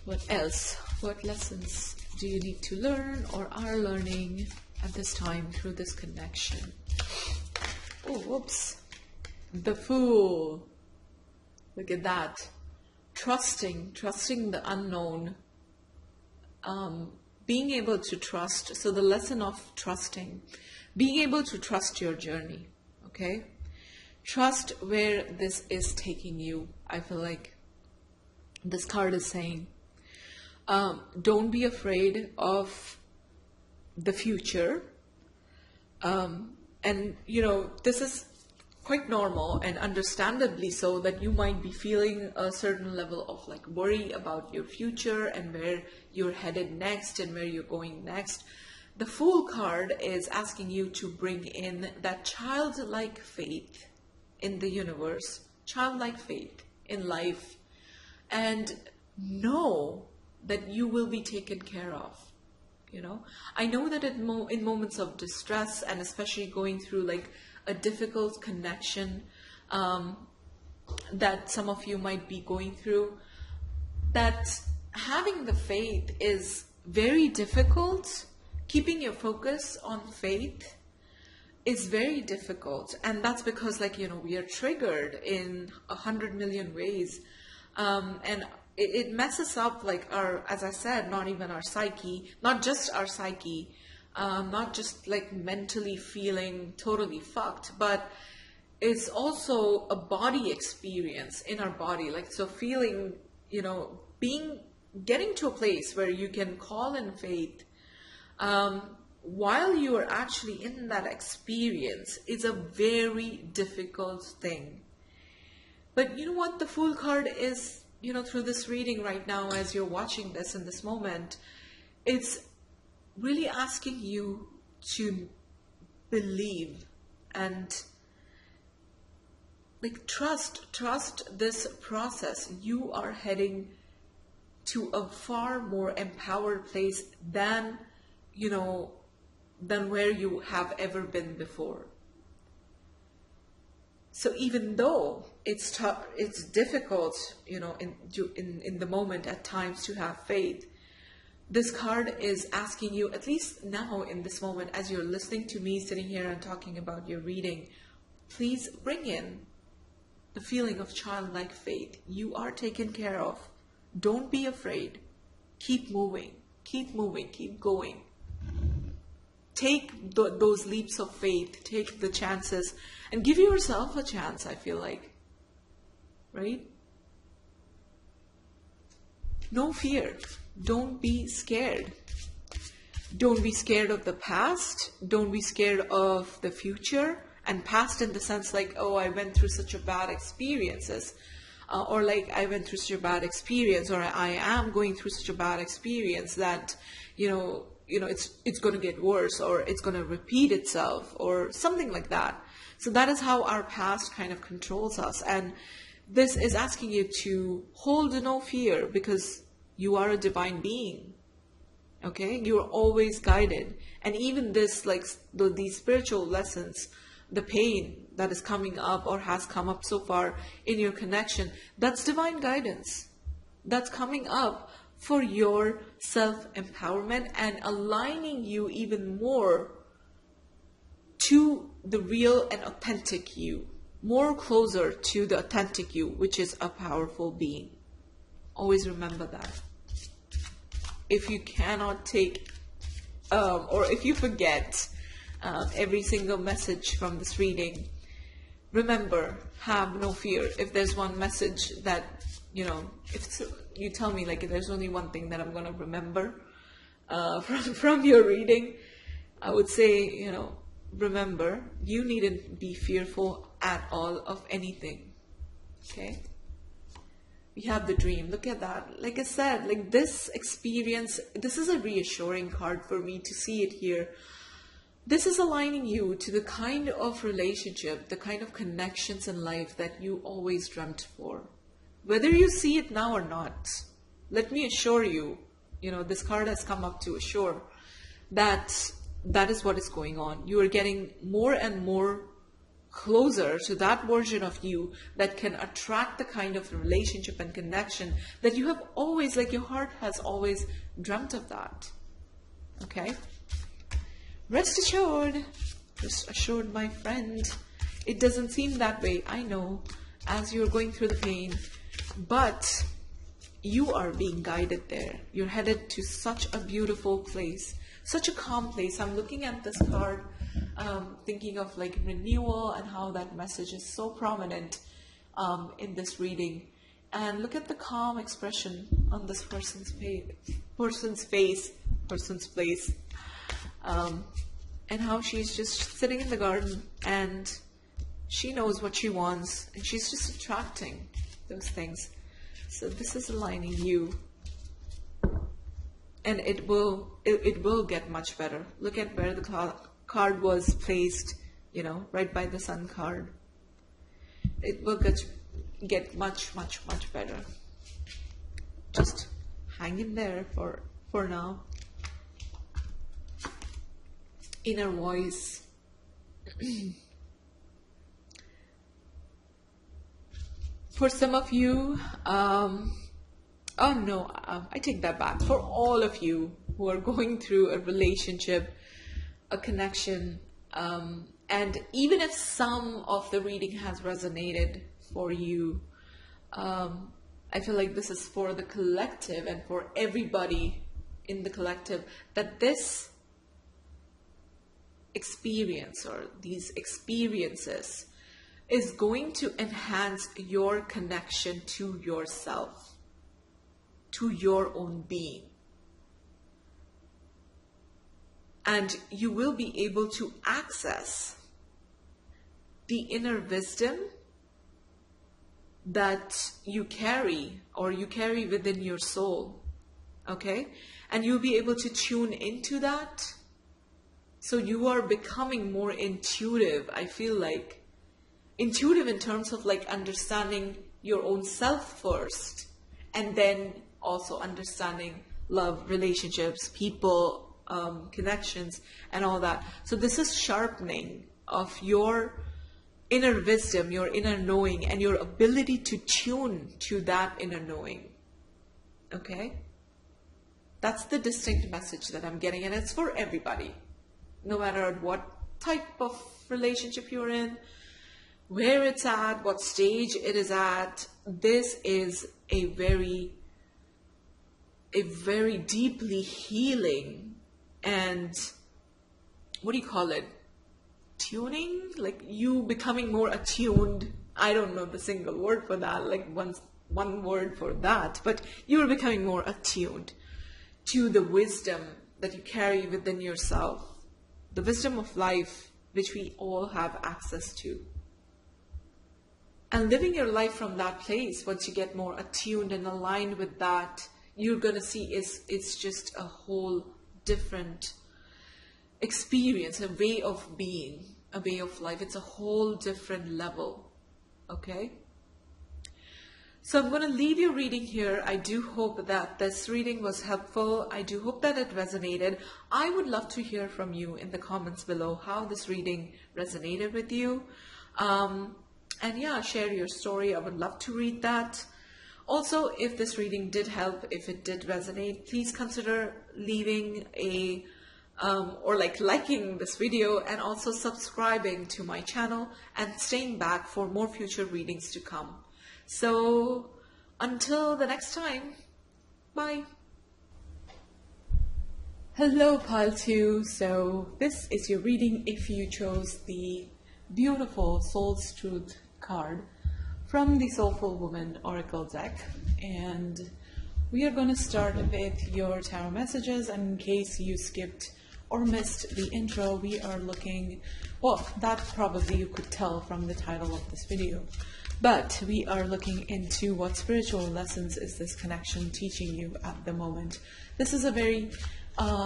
What else? What lessons do you need to learn or are learning at this time through this connection? Oh, whoops. The Fool. Look at that. Trusting the unknown. Being able to trust. So the lesson of trusting. Being able to trust your journey. Okay? Trust where this is taking you. I feel like this card is saying, don't be afraid of the future. And, you know, this is quite normal and understandably so, that you might be feeling a certain level of like worry about your future and where you're headed next and where you're going next. The Fool card is asking you to bring in that childlike faith in the universe, childlike faith in life, and know that you will be taken care of. You know, I know that in moments of distress, and especially going through like a difficult connection that some of you might be going through, that having the faith is very difficult. Keeping your focus on faith is very difficult, and that's because, like, you know, we are triggered in 100 million ways, and it messes up, like, our, as I said, not even our psyche, not just our psyche, not just like mentally feeling totally fucked, but it's also a body experience in our body. Like, so feeling, you know, getting to a place where you can call in faith while you are actually in that experience is a very difficult thing. But you know what the Fool card is, you know, through this reading right now, as you're watching this in this moment, it's really asking you to believe and like trust this process. You are heading to a far more empowered place than, you know, than where you have ever been before. So even though it's tough, it's difficult, you know, in the moment at times to have faith, this card is asking you, at least now in this moment, as you're listening to me sitting here and talking about your reading, please bring in the feeling of childlike faith. You are taken care of. Don't be afraid. Keep moving, keep going. Take those leaps of faith, take the chances, and give yourself a chance, I feel like. Right? No fear. Don't be scared. Don't be scared of the past. Don't be scared of the future. And past in the sense like, oh, I went through such a bad experiences. Or like, I went through such a bad experience, or I am going through such a bad experience that, you know, it's going to get worse, or it's going to repeat itself, or something like that. So that is how our past kind of controls us. And this is asking you to hold no fear, because you are a divine being. Okay? You are always guided. And even this, like these spiritual lessons, the pain that is coming up or has come up so far in your connection, that's divine guidance. That's coming up for your self-empowerment and aligning you even more to the real and authentic you, more closer to the authentic you, which is a powerful being. Always remember that. If you cannot take, or if you forget every single message from this reading, remember, have no fear. If there's one message that, you know, if you tell me, like, if there's only one thing that I'm going to remember from your reading, I would say, you know, remember, you needn't be fearful at all of anything. Okay? We have the dream. Look at that. Like I said, like this experience, this is a reassuring card for me to see it here. This is aligning you to the kind of relationship, the kind of connections in life that you always dreamt for. Whether you see it now or not, let me assure you, you know, this card has come up to assure that that is what is going on. You are getting more and more closer to that version of you that can attract the kind of relationship and connection that you have always, like your heart has always dreamt of that. Okay? Rest assured, my friend. It doesn't seem that way, I know, as you're going through the pain, but you are being guided there. You're headed to such a beautiful place, such a calm place. I'm looking at this card, thinking of like renewal and how that message is so prominent in this reading. And look at the calm expression on this person's place, and how she's just sitting in the garden and she knows what she wants and she's just attracting those things. So this is aligning you, and it will get much better. Look at where the card was placed, you know, right by the Sun card. It will get much better. Just hang in there for now. Inner voice. For some of you, oh no, I take that back. For all of you who are going through a relationship, a connection, and even if some of the reading has resonated for you, I feel like this is for the collective and for everybody in the collective, that this experience or these experiences is going to enhance your connection to yourself, to your own being. And you will be able to access the inner wisdom that you carry, or you carry within your soul. Okay? And you'll be able to tune into that. So you are becoming more intuitive, I feel like. Intuitive in terms of like understanding your own self first, and then also understanding love, relationships, people, connections, and all that. So this is sharpening of your inner wisdom, your inner knowing, and your ability to tune to that inner knowing. Okay? That's the distinct message that I'm getting, and it's for everybody. No matter what type of relationship you're in, where it's at, what stage it is at, this is a very deeply healing and, what do you call it? Tuning? Like you becoming more attuned. I don't know the single word for that, like one word for that, but you're becoming more attuned to the wisdom that you carry within yourself, the wisdom of life, which we all have access to. And living your life from that place, once you get more attuned and aligned with that, you're going to see it's just a whole different experience, a way of being, a way of life. It's a whole different level. Okay? So I'm going to leave your reading here. I do hope that this reading was helpful. I do hope that it resonated. I would love to hear from you in the comments below how this reading resonated with you. And yeah, share your story. I would love to read that. Also, if this reading did help, if it did resonate, please consider leaving a or liking this video, and also subscribing to my channel and staying back for more future readings to come. So until the next time, bye. Hello Pile 2. So this is your reading if you chose the beautiful Soul's Truth card from the Soulful Woman Oracle deck, and we are going to start with your tarot messages. And in case you skipped or missed the intro, we are looking, well, that probably you could tell from the title of this video, but we are looking into what spiritual lessons is this connection teaching you at the moment. This is a very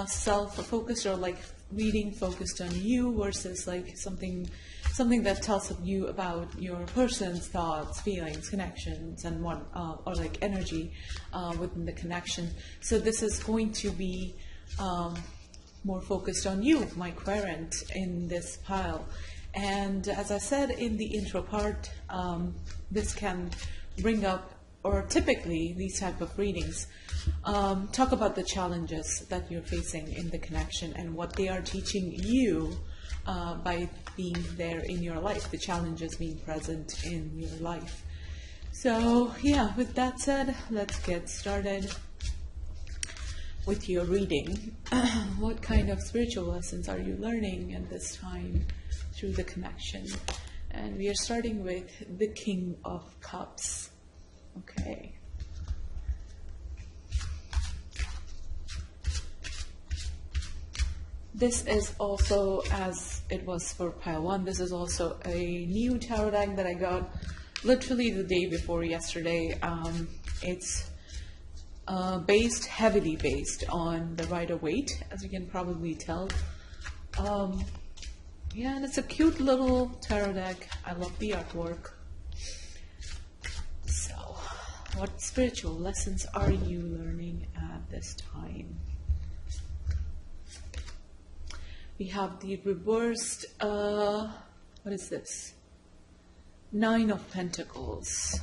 self-focused, or like reading focused on you, versus like something that tells you about your person's thoughts, feelings, connections, and what or like energy within the connection. So this is going to be more focused on you, my querent, in this pile. And as I said in the intro part, this can bring up, or typically these type of readings talk about the challenges that you're facing in the connection and what they are teaching you by being there in your life, the challenges being present in your life. So yeah, with that said, let's get started with your reading. What kind of spiritual lessons are you learning at this time through the connection? And we are starting with the King of Cups. Okay. This is also, as it was for pile 1, this is also a new tarot deck that I got literally the day before yesterday. It's heavily based on the Rider-Waite, as you can probably tell. Yeah, and it's a cute little tarot deck. I love the artwork. So, what spiritual lessons are you learning at this time? We have the reversed, what is this? 9 of Pentacles.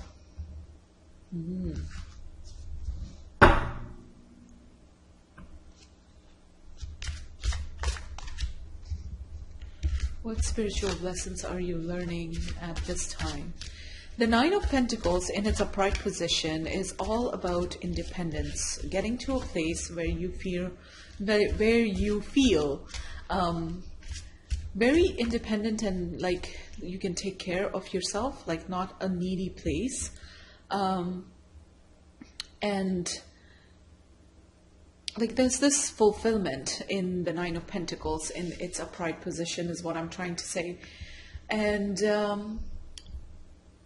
What spiritual lessons are you learning at this time? The Nine of Pentacles in its upright position is all about independence, getting to a place where you feel very independent and like you can take care of yourself, like not a needy place. And like there's this fulfillment in the Nine of Pentacles in its upright position is what I'm trying to say. And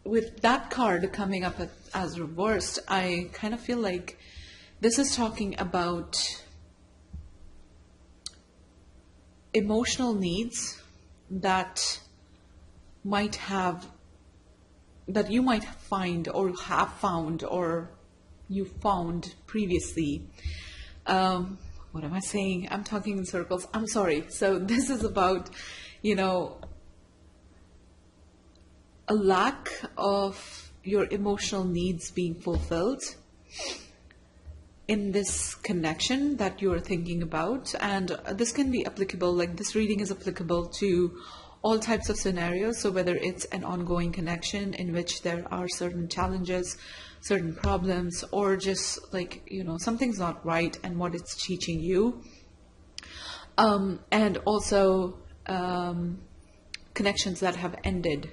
with that card coming up as reversed, I kind of feel like this is talking about emotional needs that you might find or have found or you found previously. What am I saying? I'm talking in circles. I'm sorry. So this is about, a lack of your emotional needs being fulfilled in this connection that you're thinking about. And this can be applicable, like this reading is applicable to all types of scenarios. So whether it's an ongoing connection in which there are certain challenges, certain problems, or just like, something's not right and what it's teaching you. And also connections that have ended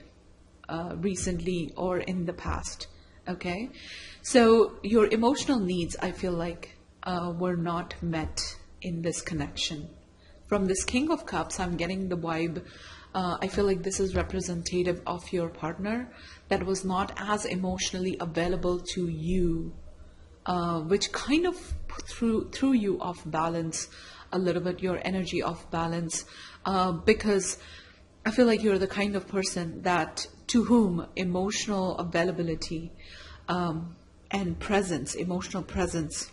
recently or in the past. Okay. So your emotional needs, I feel like, were not met in this connection. From this King of Cups, I'm getting the vibe. I feel like this is representative of your partner that was not as emotionally available to you, which kind of threw you off balance a little bit, your energy off balance, because I feel like you're the kind of person that to whom emotional availability and presence, emotional presence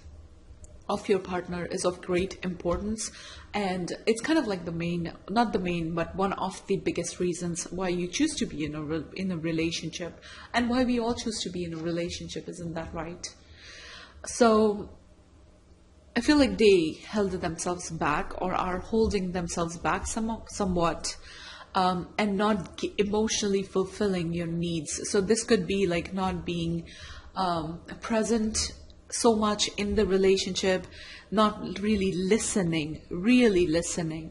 of your partner is of great importance. And it's kind of like not the main, but one of the biggest reasons why you choose to be in a relationship, and why we all choose to be in a relationship, isn't that right? So I feel like they held themselves back or are holding themselves back somewhat, and not emotionally fulfilling your needs. So this could be like not being present so much in the relationship, not really listening.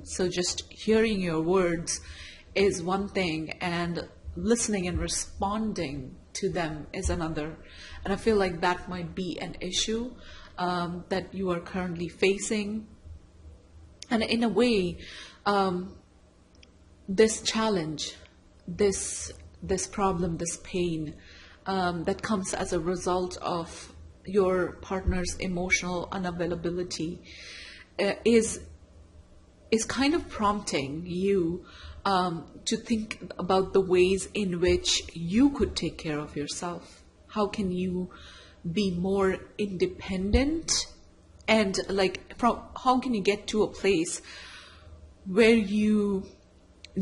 So just hearing your words is one thing, and listening and responding to them is another. And I feel like that might be an issue that you are currently facing. And in a way, this challenge, this problem, this pain that comes as a result of your partner's emotional unavailability is kind of prompting you to think about the ways in which you could take care of yourself. How can you be more independent, and how can you get to a place where you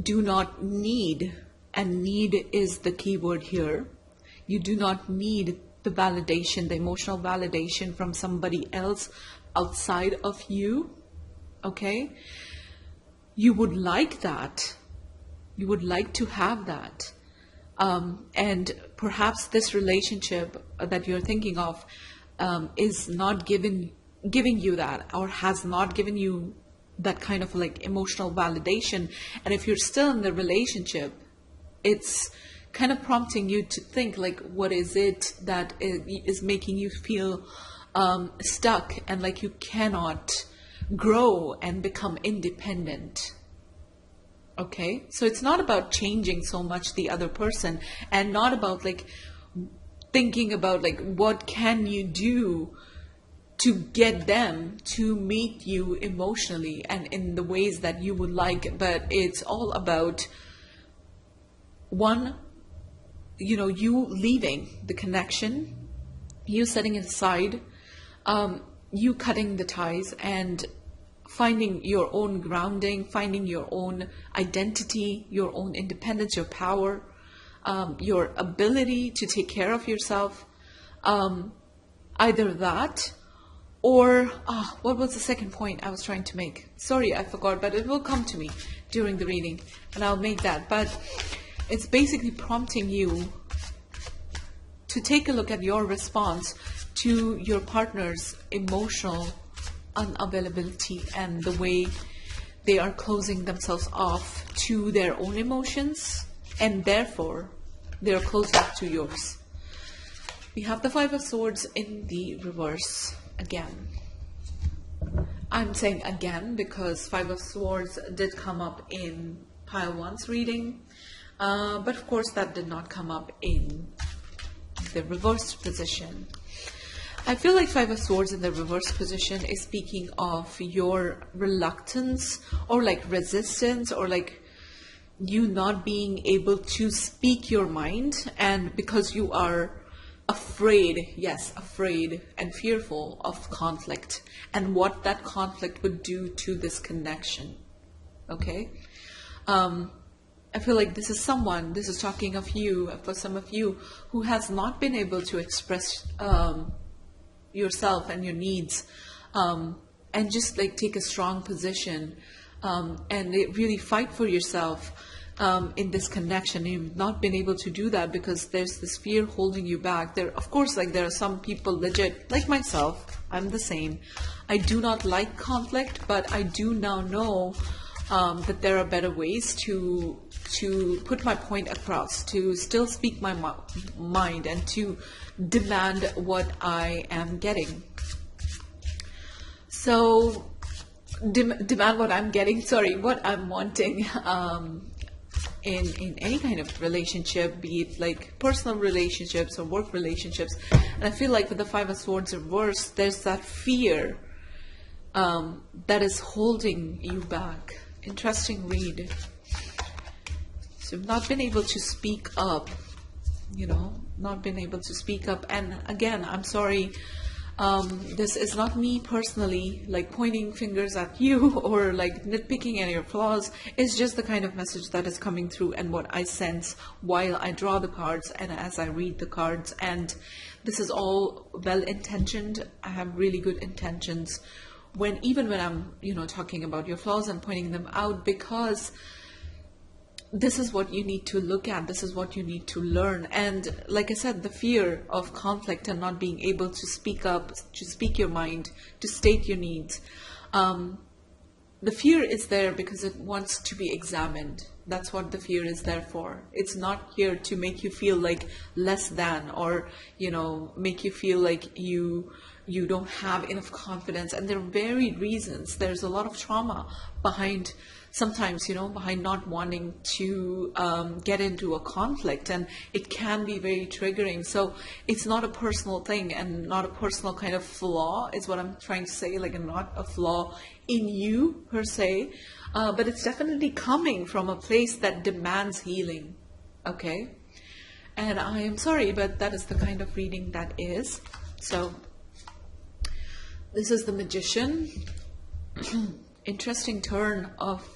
do not need, and need is the key word here, you do not need the validation, the emotional validation from somebody else outside of you. Okay? You would like that. You would like to have that. And perhaps this relationship that you're thinking of is not giving you that, or has not given you that kind of like emotional validation. And if you're still in the relationship, it's kind of prompting you to think like, what is it that is making you feel stuck and like you cannot grow and become independent. Okay, so it's not about changing so much the other person, and not about like thinking about like what can you do to get them to meet you emotionally and in the ways that you would like. But it's all about one, you leaving the connection, you setting it aside, you cutting the ties and finding your own grounding, finding your own identity, your own independence, your power, your ability to take care of yourself, Either that, or what was the second point I was trying to make? Sorry, I forgot, but it will come to me during the reading, and I'll make that. But it's basically prompting you to take a look at your response to your partner's emotional unavailability and the way they are closing themselves off to their own emotions, and therefore they are closed off to yours. We have the Five of Swords in the reverse again. I'm saying again because Five of Swords did come up in pile 1's reading, but of course that did not come up in the reversed position. I feel like Five of Swords in the reverse position is speaking of your reluctance or like resistance, or like you not being able to speak your mind, and because you are afraid, yes, afraid and fearful of conflict and what that conflict would do to this connection. Okay? I feel like this is talking of you, for some of you, who has not been able to express yourself and your needs, and just like take a strong position, and really fight for yourself in this connection. You've not been able to do that because there's this fear holding you back. There, of course, like there are some people legit, like myself, I'm the same. I do not like conflict, but I do now know that there are better ways to put my point across, to still speak my mind, and to demand what I am getting. So, demand what I'm getting, what I'm wanting in any kind of relationship, be it like personal relationships or work relationships. And I feel like with the Five of Swords reversed, there's that fear that is holding you back. Interesting read. So you've not been able to speak up, not been able to speak up. And again, I'm sorry, this is not me personally like pointing fingers at you or like nitpicking at your flaws. It's just the kind of message that is coming through and what I sense while I draw the cards and as I read the cards. And this is all well intentioned. I have really good intentions even when I'm talking about your flaws and pointing them out, because this is what you need to look at. This is what you need to learn. And like I said, the fear of conflict and not being able to speak up, to speak your mind, to state your needs. The fear is there because it wants to be examined. That's what the fear is there for. It's not here to make you feel like less than, or, make you feel like you don't have enough confidence. And there are varied reasons. There's a lot of trauma behind sometimes, behind not wanting to get into a conflict, and it can be very triggering. So it's not a personal thing and not a personal kind of flaw is what I'm trying to say, like not a flaw in you per se, but it's definitely coming from a place that demands healing. Okay? And I am sorry, but that is the kind of reading that is. So this is the Magician. Interesting turn of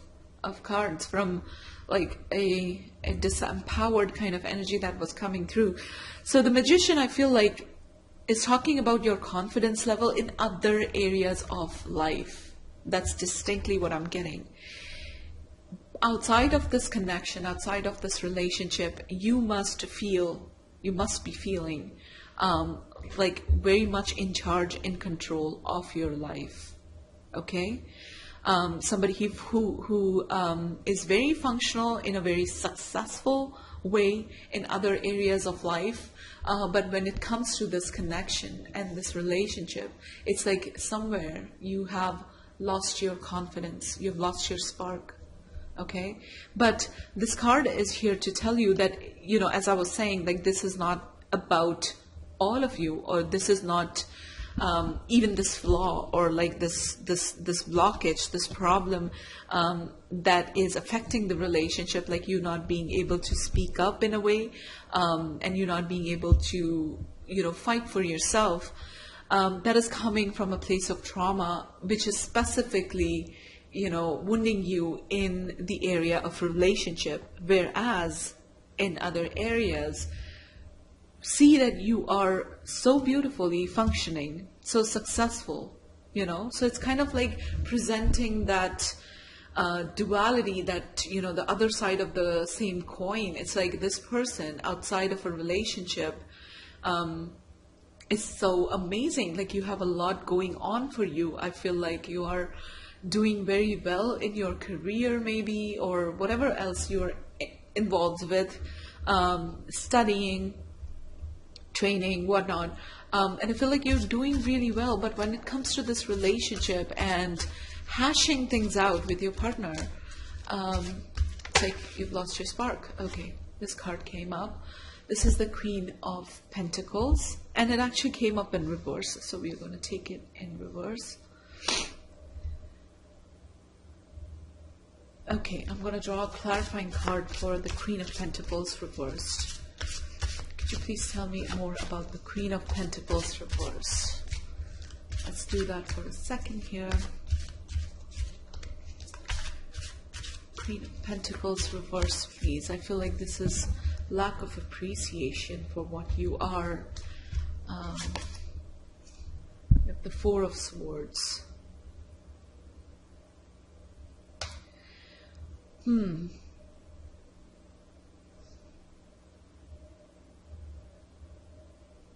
cards from like a disempowered kind of energy that was coming through. So the Magician, I feel like, is talking about your confidence level in other areas of life. That's distinctly what I'm getting. Outside of this connection, outside of this relationship, you must be feeling like very much in charge, in control of your life. Okay? Somebody who is very functional in a very successful way in other areas of life, but when it comes to this connection and this relationship, it's like somewhere you have lost your confidence, you've lost your spark. Okay, but this card is here to tell you that, as I was saying, like this is not about all of you, or this is not even this flaw, or like this blockage, this problem that is affecting the relationship, like you not being able to speak up in a way, and you not being able to fight for yourself. That is coming from a place of trauma, which is specifically wounding you in the area of relationship, whereas in other areas see that you are so beautifully functioning, so successful, you know. So it's kind of like presenting that duality, that, you know, the other side of the same coin. It's like this person outside of a relationship is so amazing. Like, you have a lot going on for you. I feel like you are doing very well in your career, maybe, or whatever else you're involved with, studying, training, whatnot. And I feel like you're doing really well. But when it comes to this relationship and hashing things out with your partner, it's like you've lost your spark. Okay, this card came up. This is the Queen of Pentacles, and it actually came up in reverse. So we're going to take it in reverse. Okay, I'm going to draw a clarifying card for the Queen of Pentacles reversed. Could you please tell me more about the Queen of Pentacles reversed? Let's do that for a second here. Queen of Pentacles reverse, please. I feel like this is lack of appreciation for what you are. The Four of Swords.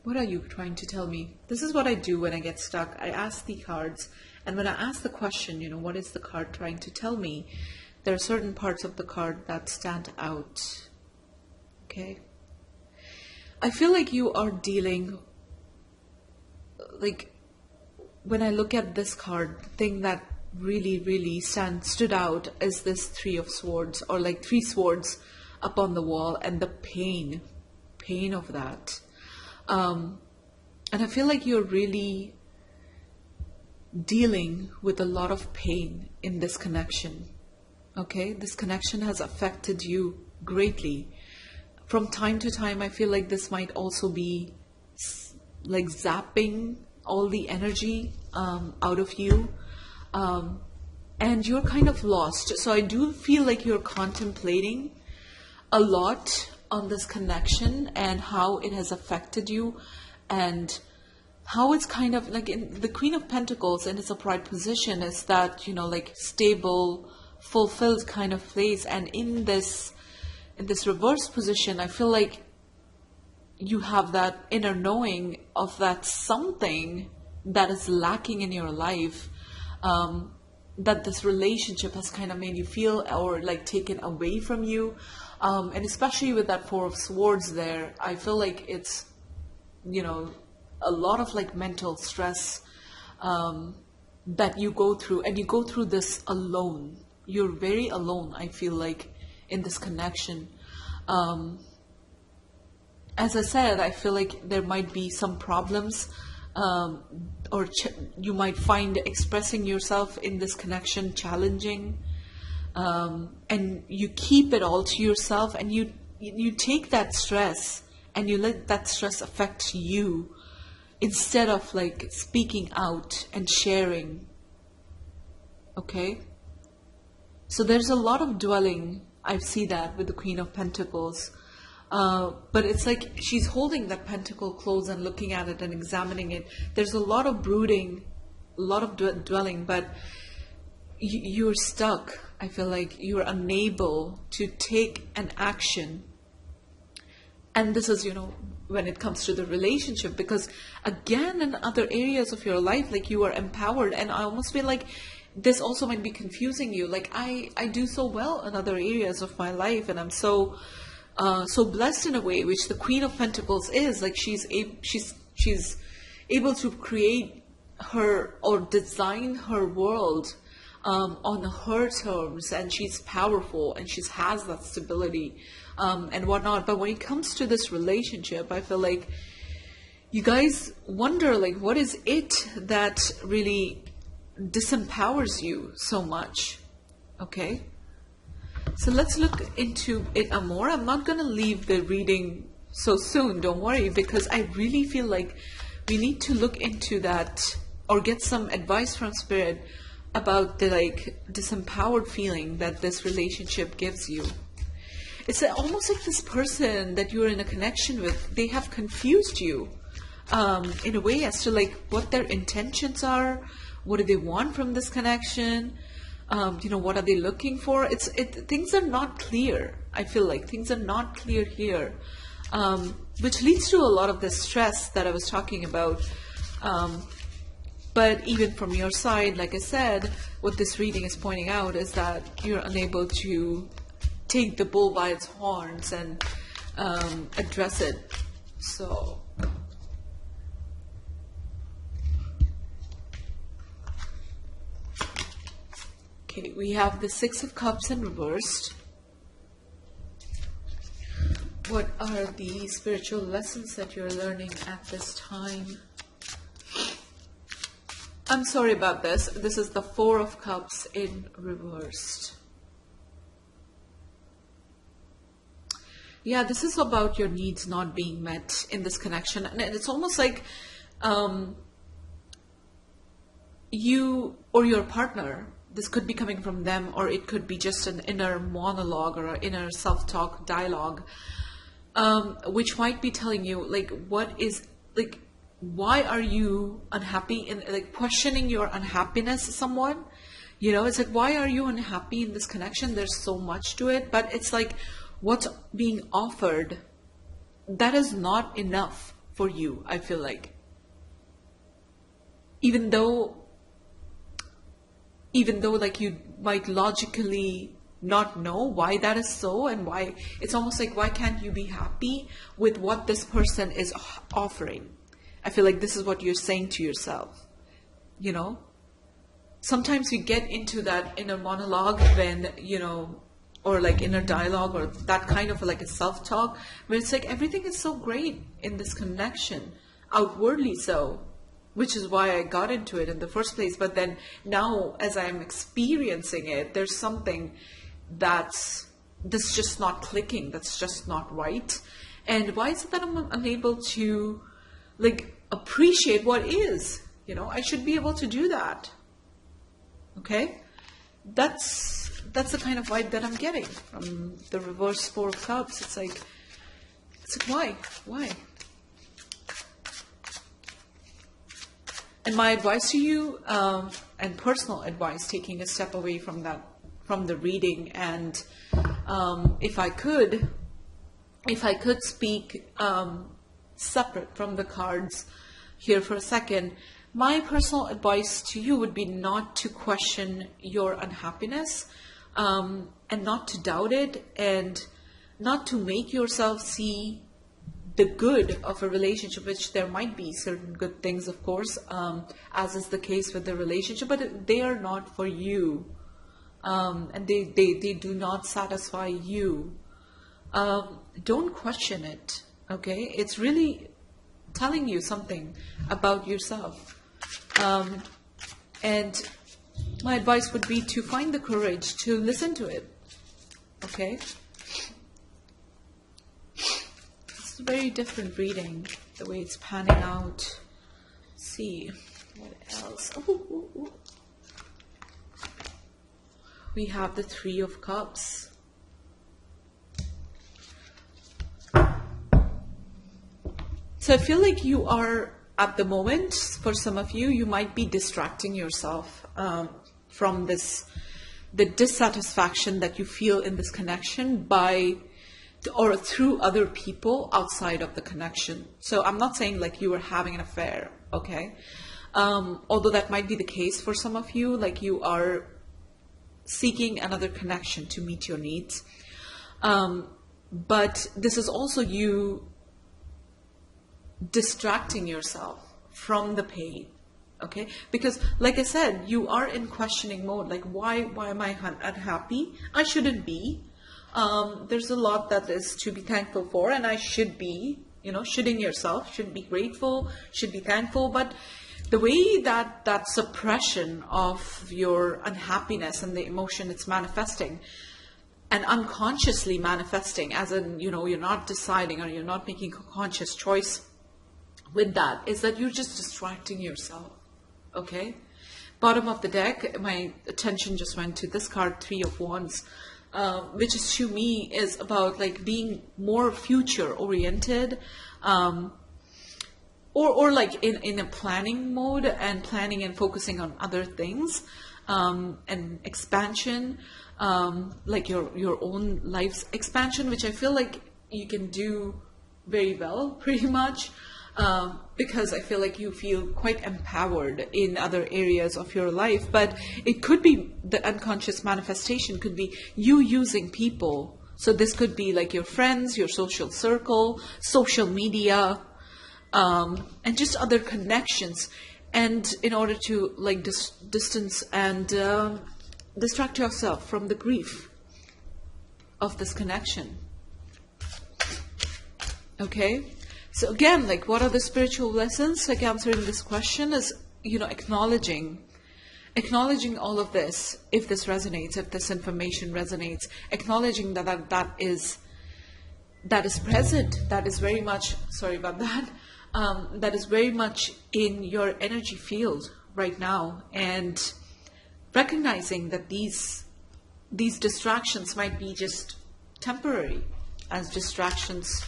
What are you trying to tell me? This is what I do when I get stuck. I ask the cards, and when I ask the question, you know, what is the card trying to tell me? There are certain parts of the card that stand out. Okay? I feel like you are dealing, like, when I look at this card, the thing that really stood out is this Three of Swords, or like three swords up on the wall, and the pain of that. And I feel like you're really dealing with a lot of pain in this connection. Okay, this connection has affected you greatly. From time to time, I feel like this might also be like zapping all the energy out of you. And you're kind of lost. So I do feel like you're contemplating a lot on this connection and how it has affected you, and how it's kind of like in the Queen of Pentacles in its upright position is that, you know, like stable, fulfilled kind of place. And in this reverse position, I feel like you have that inner knowing of that something that is lacking in your life, that this relationship has kind of made you feel, or like taken away from you. And especially with that Four of Swords there, I feel like it's, you know, a lot of like mental stress that you go through, and you go through this alone. You're very alone, I feel like, in this connection. As I said, I feel like there might be some problems, or you might find expressing yourself in this connection challenging, and you keep it all to yourself, and you take that stress and you let that stress affect you instead of like speaking out and sharing. Okay, so there's a lot of dwelling. I see that with the Queen of Pentacles. But it's like she's holding that pentacle close and looking at it and examining it. There's a lot of brooding, a lot of dwelling, but you're stuck. I feel like you're unable to take an action. And this is, you know, when it comes to the relationship, because again, in other areas of your life, like you are empowered. And I almost feel like this also might be confusing you. Like I do so well in other areas of my life, and I'm so blessed in a way, which the Queen of Pentacles is. Like she's able to create her or design her world on her terms, and she's powerful, and she has that stability and whatnot. But when it comes to this relationship, I feel like you guys wonder, like, what is it that really disempowers you so much? Okay, so let's look into it more. I'm not going to leave the reading so soon, don't worry, because I really feel like we need to look into that or get some advice from Spirit about the like disempowered feeling that this relationship gives you. It's almost like this person that you're in a connection with, they have confused you in a way as to like what their intentions are, what do they want from this connection, what are they looking for. Things are not clear. I feel like things are not clear here, which leads to a lot of the stress that I was talking about. But even from your side, like I said, what this reading is pointing out is that you're unable to take the bull by its horns and address it. So, okay, we have the Six of Cups in reversed. What are the spiritual lessons that you're learning at this time? I'm sorry about this. This is the Four of Cups in reversed. Yeah, this is about your needs not being met in this connection. And it's almost like you or your partner, this could be coming from them, or it could be just an inner monologue or an inner self-talk dialogue, which might be telling you, like, why are you unhappy, and like questioning your unhappiness somewhat. It's like, why are you unhappy in this connection? There's so much to it, but it's like what's being offered, that is not enough for you, I feel like. Even though like you might logically not know why that is so, and why it's almost like, why can't you be happy with what this person is offering? I feel like this is what you're saying to yourself. Sometimes we get into that inner monologue when, or like inner dialogue, or that kind of like a self-talk, where it's like everything is so great in this connection, outwardly so, which is why I got into it in the first place. But then now, as I'm experiencing it, there's something that's just not clicking, that's just not right. And why is it that I'm unable to like appreciate what is? I should be able to do that. Okay, that's the kind of vibe that I'm getting from the reverse Four of Cups. It's like why? And my advice to you, and personal advice, taking a step away from the reading, and if I could speak separate from the cards here for a second, my personal advice to you would be not to question your unhappiness, and not to doubt it, and not to make yourself see the good of a relationship, which there might be certain good things, of course, as is the case with the relationship, but they are not for you, and they do not satisfy you. Don't question it, okay? It's really telling you something about yourself. And my advice would be to find the courage to listen to it, okay? It's a very different reading, the way it's panning out. Let's see, what else? Ooh. We have the Three of Cups. So I feel like you are, at the moment, for some of you, you might be distracting yourself from the dissatisfaction that you feel in this connection or through other people outside of the connection. So I'm not saying like you are having an affair, okay? Although that might be the case for some of you, like you are seeking another connection to meet your needs. But this is also you distracting yourself from the pain, okay? Because like I said, you are in questioning mode, like why am I unhappy? I shouldn't be. There's a lot that is to be thankful for, and I should be, shouldn't yourself, should be grateful, should be thankful. But the way that suppression of your unhappiness and the emotion it's manifesting, and unconsciously manifesting, as in, you're not deciding or you're not making a conscious choice with that, is that you're just distracting yourself, okay? Bottom of the deck, my attention just went to this card, Three of Wands. which is to me is about like being more future oriented, or like in a planning mode and planning and focusing on other things, and expansion, like your own life's expansion, which I feel like you can do very well, pretty much, because I feel like you feel quite empowered in other areas of your life. But it could be the unconscious manifestation could be you using people. So this could be like your friends, your social circle, social media, and just other connections. And in order to like distance and distract yourself from the grief of this connection. Okay, so again, like, what are the spiritual lessons? Like, answering this question is, acknowledging all of this. If this resonates, if this information resonates, acknowledging that is present, that is very much, sorry about that, that is very much in your energy field right now, and recognizing that these distractions might be just temporary, as distractions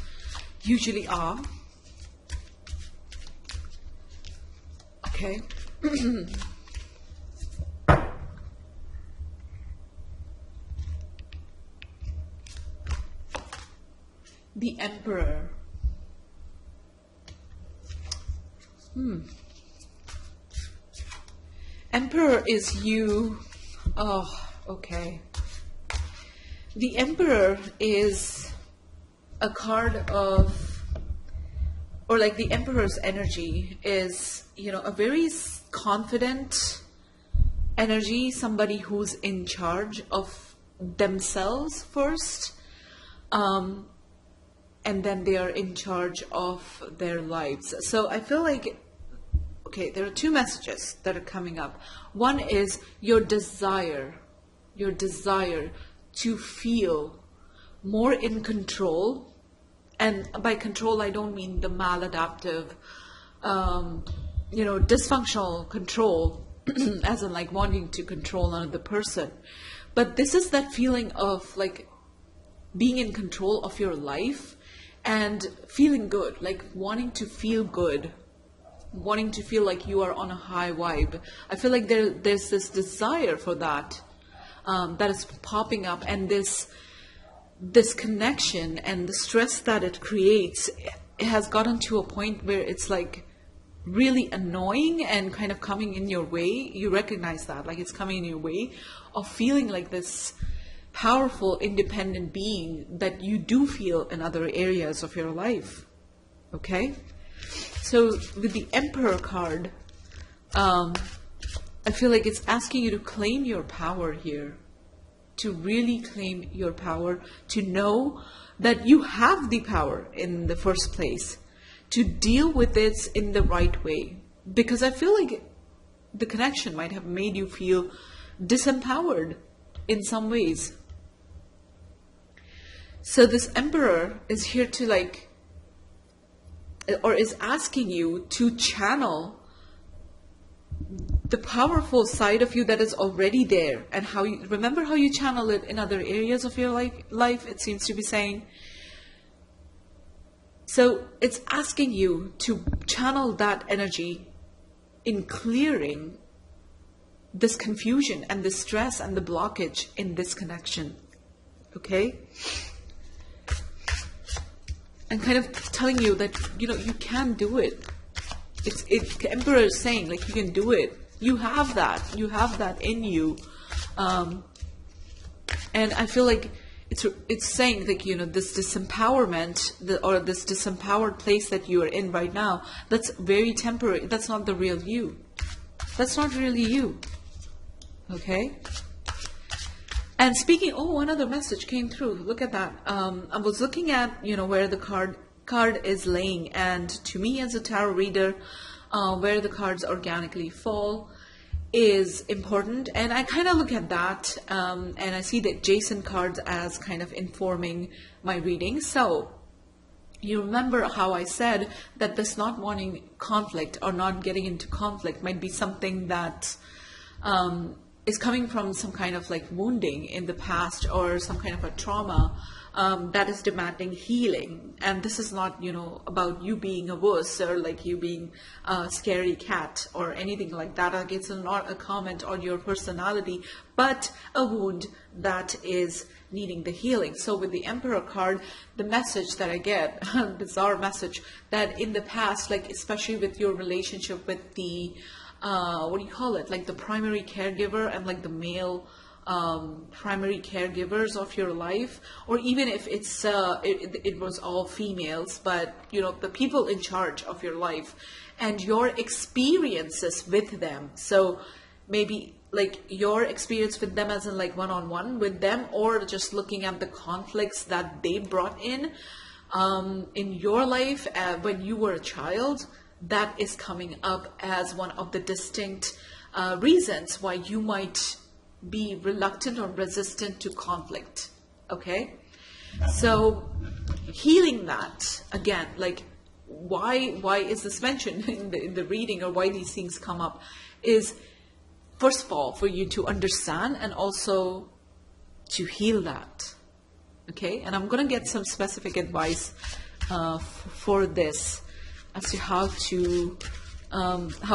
usually are. Okay. The Emperor. Emperor is you. Oh, okay. The Emperor is a card of, or like the Emperor's energy is, a very confident energy, somebody who's in charge of themselves first, and then they are in charge of their lives. So I feel like, okay, there are two messages that are coming up. One is your desire to feel more in control. And by control, I don't mean the maladaptive, dysfunctional control, as in like wanting to control another person. But this is that feeling of like being in control of your life and feeling good, like wanting to feel good, wanting to feel like you are on a high vibe. I feel like there's this desire for that, that is popping up, and this connection and the stress that it creates, it has gotten to a point where it's like really annoying and kind of coming in your way. You recognize that, like it's coming in your way of feeling like this powerful, independent being that you do feel in other areas of your life. Okay? So with the Emperor card, I feel like it's asking you to claim your power here. To really claim your power, to know that you have the power in the first place, to deal with it in the right way. Because I feel like the connection might have made you feel disempowered in some ways. So this Emperor is here to like, or is asking you to channel the powerful side of you that is already there, and how you remember how you channel it in other areas of your life, it seems to be saying. So it's asking you to channel that energy in clearing this confusion and the stress and the blockage in this connection. Okay? And kind of telling you that, you can do it. Emperor is saying, like, you can do it. You have that. You have that in you. And I feel like it's saying, like, this disempowerment, or this disempowered place that you are in right now, that's very temporary. That's not the real you. That's not really you. Okay? And speaking, one other message came through. Look at that. I was looking at, where the card is laying, and to me as a tarot reader, where the cards organically fall is important. And I kind of look at that, and I see the adjacent cards as kind of informing my reading. So you remember how I said that this not wanting conflict or not getting into conflict might be something that is coming from some kind of like wounding in the past or some kind of a trauma that is demanding healing. And this is not, you know, about you being a wuss or like you being a scary cat or anything like that. Like, it's not a comment on your personality, but a wound that is needing the healing. So with the Emperor card, the message that I get, bizarre message, that in the past, like especially with your relationship with the what do you call it, like the primary caregiver and like the male primary caregivers of your life, or even if it's it was all females, but you know, the people in charge of your life and your experiences with them. So maybe like your experience with them as in like one-on-one with them, or just looking at the conflicts that they brought in your life when you were a child. That is coming up as one of the distinct reasons why you might be reluctant or resistant to conflict. Okay, so healing that, again, like why is this mentioned in the reading, or why these things come up, is first of all for you to understand and also to heal that. Okay, and I'm gonna get some specific advice for this as to how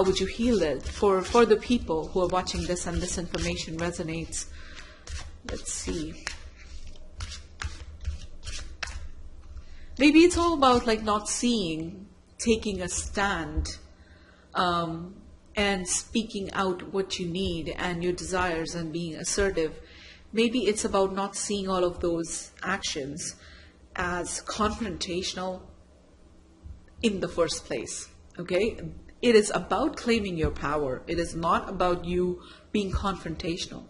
would you heal it for the people who are watching this and this information resonates. Let's see. Maybe it's all about like not seeing, taking a stand, and speaking out what you need and your desires and being assertive. Maybe it's about not seeing all of those actions as confrontational in the first place. Okay? It is about claiming your power. It is not about you being confrontational.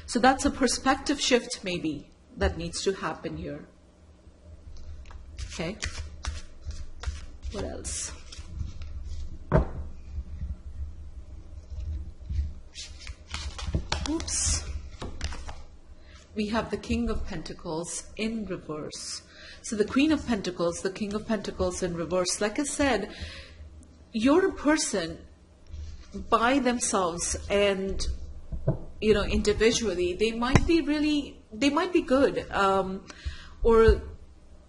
So that's a perspective shift maybe that needs to happen here. Okay? What else? Oops. We have the King of Pentacles in reverse. So the Queen of Pentacles, the King of Pentacles in reverse. Like I said, you're a person by themselves and, you know, individually, they might be good, or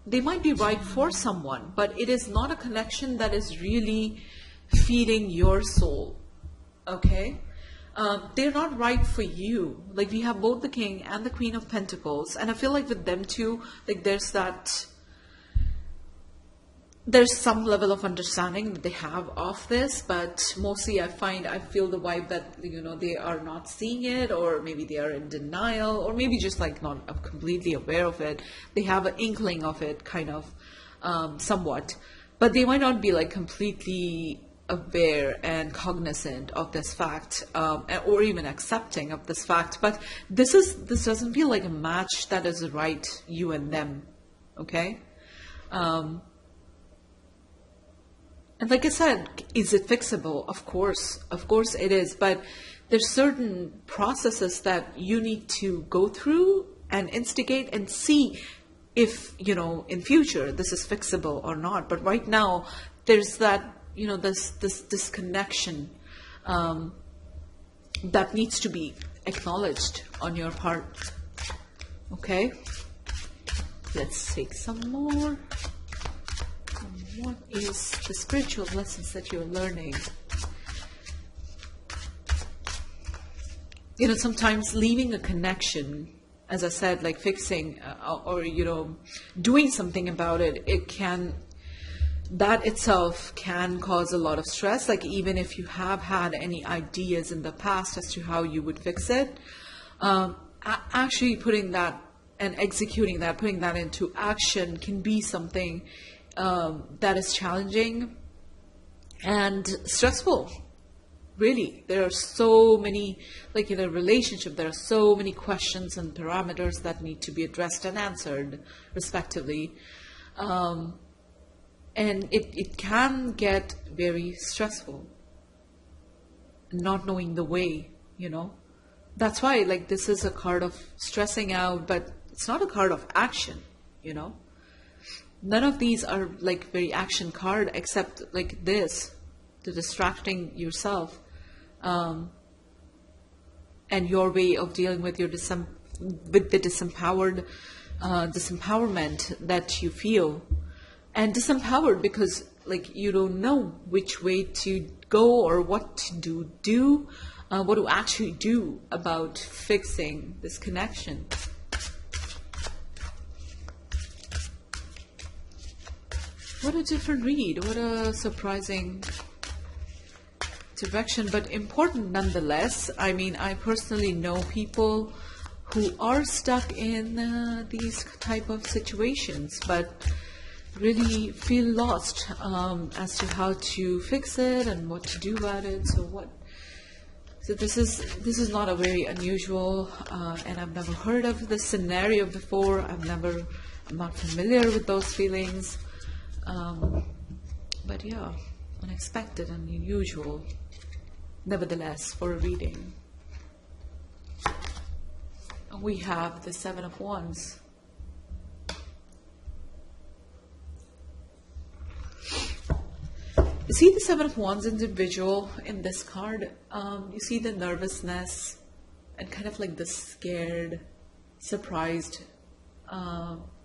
they might be right for someone, but it is not a connection that is really feeding your soul. Okay? They're not right for you. Like, we have both the King and the Queen of Pentacles, and I feel like with them too, like there's some level of understanding that they have of this, but mostly I feel the vibe that, you know, they are not seeing it, or maybe they are in denial, or maybe just like not completely aware of it. They have an inkling of it, kind of, somewhat, but they might not be like completely aware and cognizant of this fact, or even accepting of this fact. But this doesn't feel like a match that is right, you and them. Okay? And like I said, is it fixable? Of course it is. But there's certain processes that you need to go through and instigate and see if, you know, in future this is fixable or not. But right now, there's that, you know, this connection that needs to be acknowledged on your part. Okay? Let's take some more. What is the spiritual lessons that you're learning? You know, sometimes leaving a connection, as I said, like fixing or, you know, doing something about it, that itself can cause a lot of stress. Like, even if you have had any ideas in the past as to how you would fix it, actually putting that and executing that, putting that into action can be something that is challenging and stressful. Really, there are so many, like in a relationship, there are so many questions and parameters that need to be addressed and answered respectively. And it can get very stressful, not knowing the way, you know. That's why, like, this is a card of stressing out, but it's not a card of action, you know. None of these are like very action card, except like this, the distracting yourself. And and your way of dealing with your with the disempowerment that you feel, and disempowered because like you don't know which way to go or what to what to actually do about fixing this connection. What a different read. What a surprising direction, but important nonetheless. I mean, I personally know people who are stuck in these type of situations, but really feel lost as to how to fix it and what to do about it. So this is not a very unusual, and I've never heard of this scenario before. I'm not familiar with those feelings. But yeah, unexpected and unusual, nevertheless, for a reading. We have the Seven of Wands. You see the Seven of Wands individual in this card. You see the nervousness and kind of like the scared, surprised,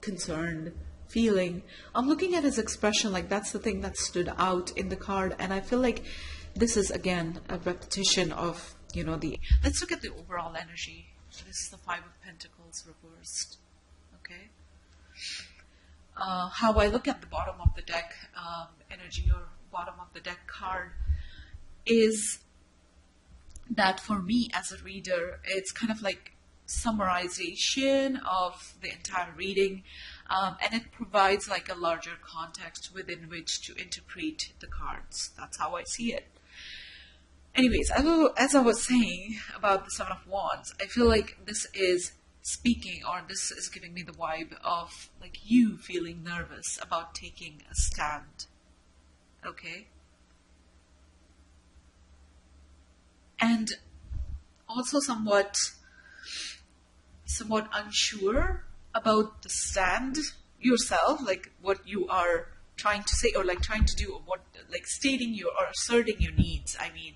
concerned feeling. I'm looking at his expression, like that's the thing that stood out in the card, and I feel like this is again a repetition of, let's look at the overall energy. This is the Five of Pentacles reversed. Okay. How I look at the bottom of the deck energy, or bottom of the deck card, is that for me as a reader, it's kind of like summarization of the entire reading, and it provides like a larger context within which to interpret the cards. That's how I see it. Anyways, as I was saying about the Seven of Wands, I feel like this is speaking, or this is giving me the vibe of like you feeling nervous about taking a stand. Okay? And also somewhat unsure about the stand yourself, like what you are trying to say, or like trying to do, or what, like stating your, or asserting your needs. I mean,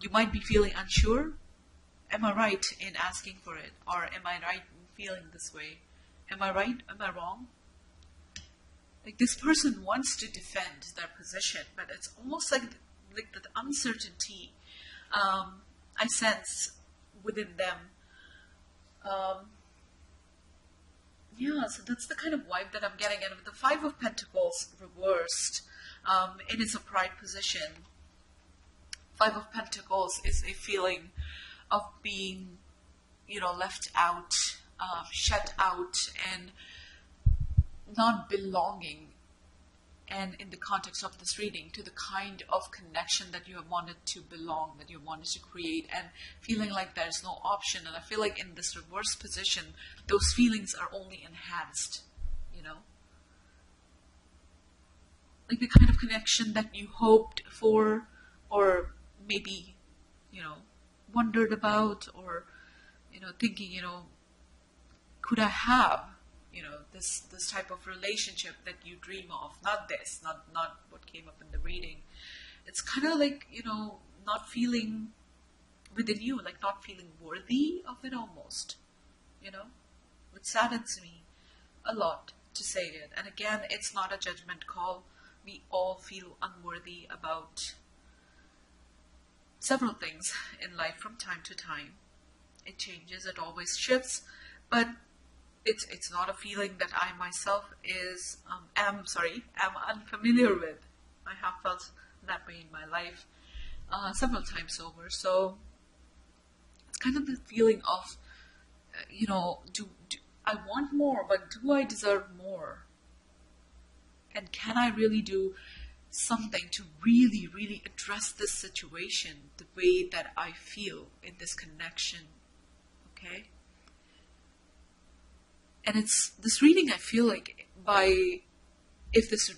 you might be feeling unsure. Am I right in asking for it? Or am I right in feeling this way? Am I right? Am I wrong? Like this person wants to defend their position, but it's almost like the uncertainty I sense within them. Yeah, so that's the kind of vibe that I'm getting. And with the Five of Pentacles reversed, in its upright position, Five of Pentacles is a feeling of being, left out, shut out, and not belonging. And in the context of this reading, to the kind of connection that you have wanted to belong, that you wanted to create, and feeling like there's no option. And I feel like in this reverse position, those feelings are only enhanced, like the kind of connection that you hoped for, or maybe, wondered about, or, thinking, could I have, this type of relationship that you dream of? Not what came up in the reading. It's kind of like, not feeling within you, like not feeling worthy of it almost, which saddens me a lot to say it. And again, it's not a judgment call. We all feel unworthy about several things in life from time to time. It changes, it always shifts, but it's not a feeling that I myself am unfamiliar with. I have felt that way in my life several times over. So it's kind of the feeling of, do I want more, but do I deserve more? And can I really do something to really, really address this situation the way that I feel in this connection? Okay? And it's this reading, I feel like, if these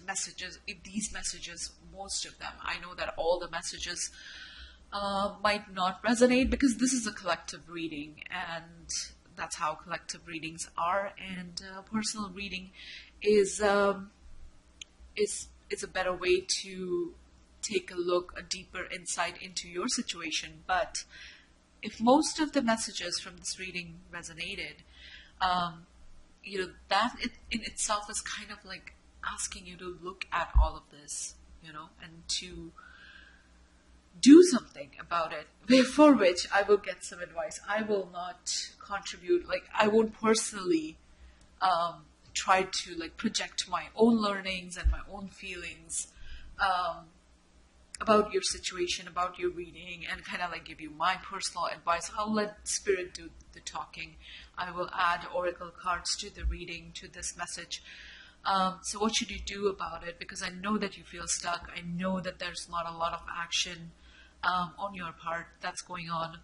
messages, most of them, I know that all the messages might not resonate, because this is a collective reading, and that's how collective readings are. And personal reading is a better way to take a look, a deeper insight into your situation. But if most of the messages from this reading resonated, that in itself is kind of like asking you to look at all of this, and to do something about it, for which I will get some advice. I will not contribute, like I won't personally try to like project my own learnings and my own feelings about your situation, about your reading, and kind of like give you my personal advice. I'll let Spirit do the talking. I will add oracle cards to the reading, to this message. So what should you do about it? Because I know that you feel stuck. I know that there's not a lot of action on your part that's going on.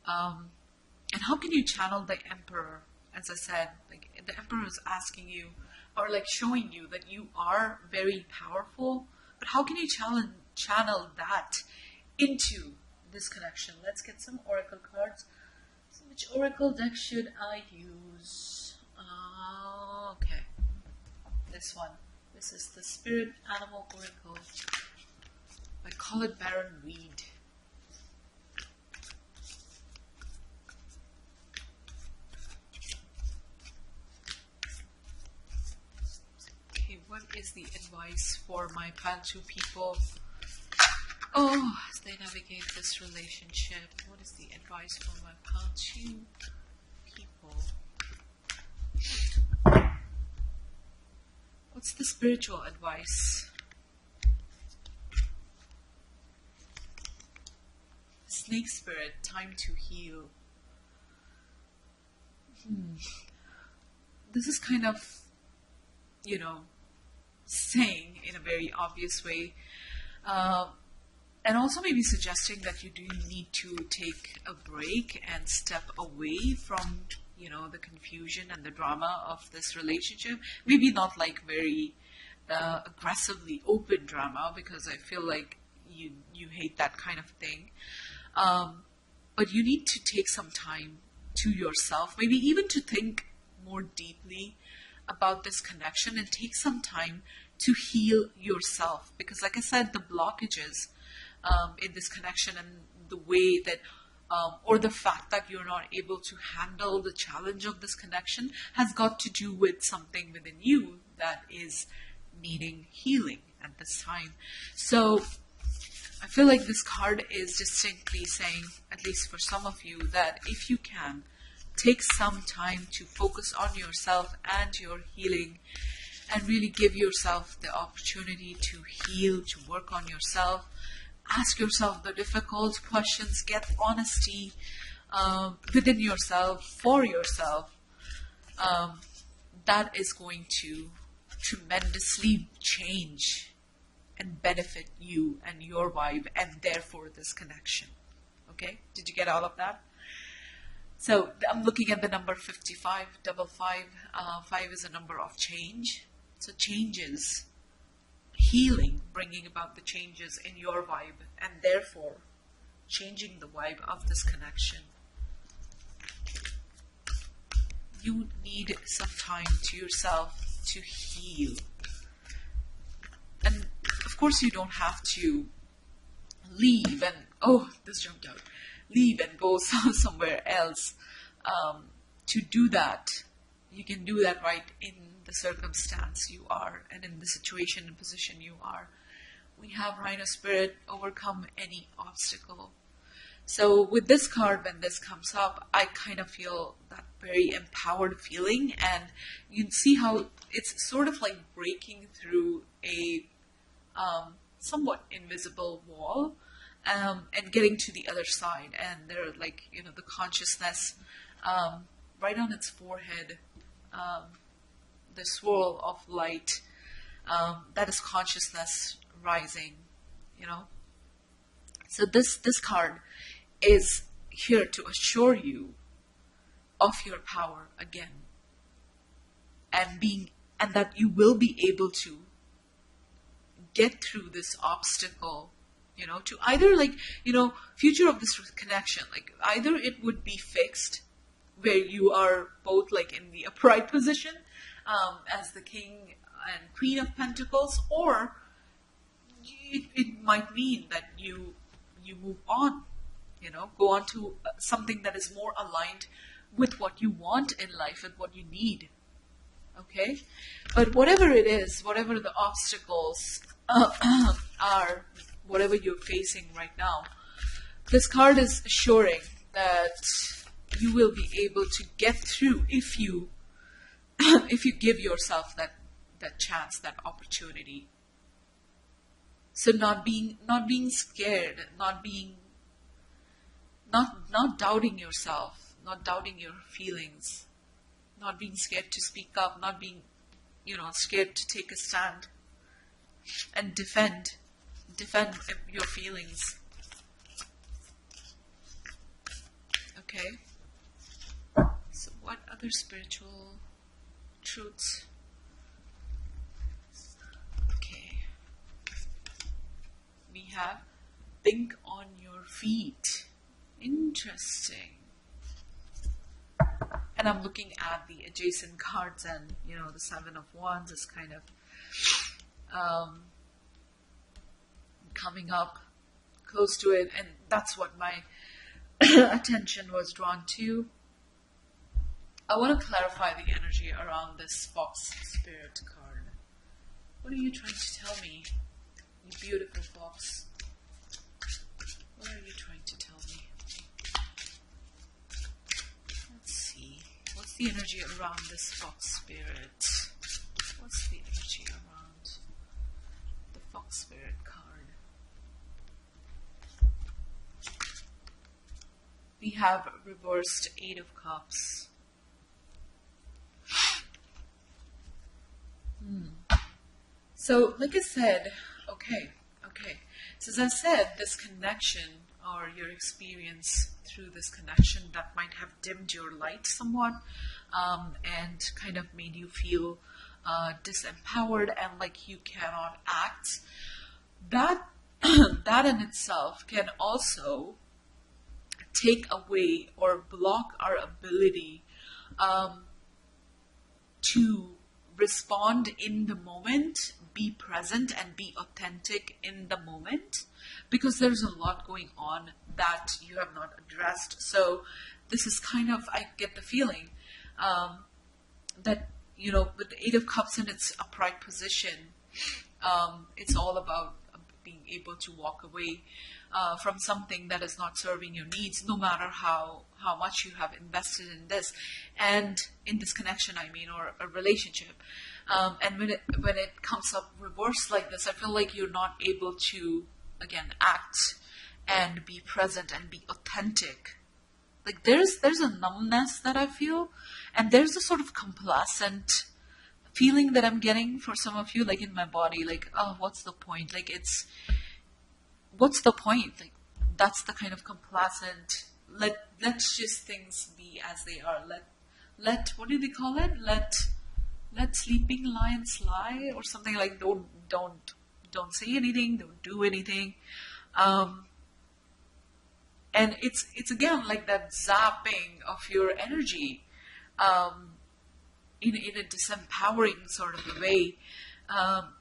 And how can you channel the Emperor? As I said, like the Emperor is asking you, or like showing you that you are very powerful, but how can you channel that into this connection? Let's get some oracle cards. So which oracle deck should I use? Okay, this one. This is the Spirit Animal Oracle by Colin Baron Reed. What is the advice for my pile 2 people? Oh, as they navigate this relationship, what is the advice for my pile 2 people? What's the spiritual advice? Snake Spirit, time to heal. This is kind of, saying in a very obvious way, and also maybe suggesting that you do need to take a break and step away from the confusion and the drama of this relationship. Maybe not like very aggressively open drama, because I feel like you hate that kind of thing, but you need to take some time to yourself, maybe even to think more deeply about this connection, and take some time to heal yourself. Because like I said, the blockages in this connection, and the way that or the fact that you're not able to handle the challenge of this connection has got to do with something within you that is needing healing at this time. So I feel like this card is distinctly saying, at least for some of you, that if you can, take some time to focus on yourself and your healing, and really give yourself the opportunity to heal, to work on yourself. Ask yourself the difficult questions, get honesty within yourself, for yourself. That is going to tremendously change and benefit you and your vibe, and therefore this connection. Okay? Did you get all of that? So I'm looking at the number 55, 55. 5 is a number of change. So changes, healing, bringing about the changes in your vibe, and therefore changing the vibe of this connection. You need some time to yourself to heal. And of course you don't have to leave and, this jumped out. Leave and go somewhere else to do that. You can do that right in the circumstance you are, and in the situation and position you are. We have Rhino Spirit, overcome any obstacle. So with this card, when this comes up, I kind of feel that very empowered feeling, and you can see how it's sort of like breaking through a somewhat invisible wall, and getting to the other side. And there are like, the consciousness right on its forehead, the swirl of light, that is consciousness rising, So this card is here to assure you of your power again, and that you will be able to get through this obstacle, to either future of this connection, like either it would be fixed where you are both like in the upright position as the King and Queen of Pentacles, or it might mean that you move on Go on to something that is more aligned with what you want in life and what you need. Okay? But whatever it is, whatever the obstacles are, whatever you're facing right now, this card is assuring that you will be able to get through if you if you give yourself that chance, that opportunity. So not being scared, not doubting yourself, not doubting your feelings, not being scared to speak up, not being scared to take a stand and defend your feelings. Okay. So what other spiritual truths? Okay. We have think on your feet. Interesting. And I'm looking at the adjacent cards, and the Seven of Wands is kind of coming up close to it, and that's what my attention was drawn to. I want to clarify the energy around this Fox Spirit card. What are you trying to tell me, you beautiful fox? What are you trying to tell me? Let's see. What's the energy around this Fox Spirit? What's the energy around the Fox Spirit card? We have reversed Eight of Cups. So, like I said, okay. So as I said, this connection, or your experience through this connection, that might have dimmed your light somewhat, and kind of made you feel disempowered and like you cannot act. That in itself can also take away or block our ability to respond in the moment, be present, and be authentic in the moment, because there's a lot going on that you have not addressed. So this is kind of, I get the feeling that, with the Eight of Cups in its upright position, it's all about being able to walk away from something that is not serving your needs, no matter how much you have invested in this, and in this connection, or a relationship. And when it comes up reversed like this, I feel like you're not able to, again, act and be present and be authentic. Like there's a numbness that I feel, and there's a sort of complacent feeling that I'm getting for some of you, like in my body, like, oh, what's the point? Like what's the point? Like, that's the kind of complacent, let's just things be as they are. Let what do they call it? Let sleeping lions lie, or something like, don't say anything, don't do anything. And it's again like that zapping of your energy, in a disempowering sort of a way,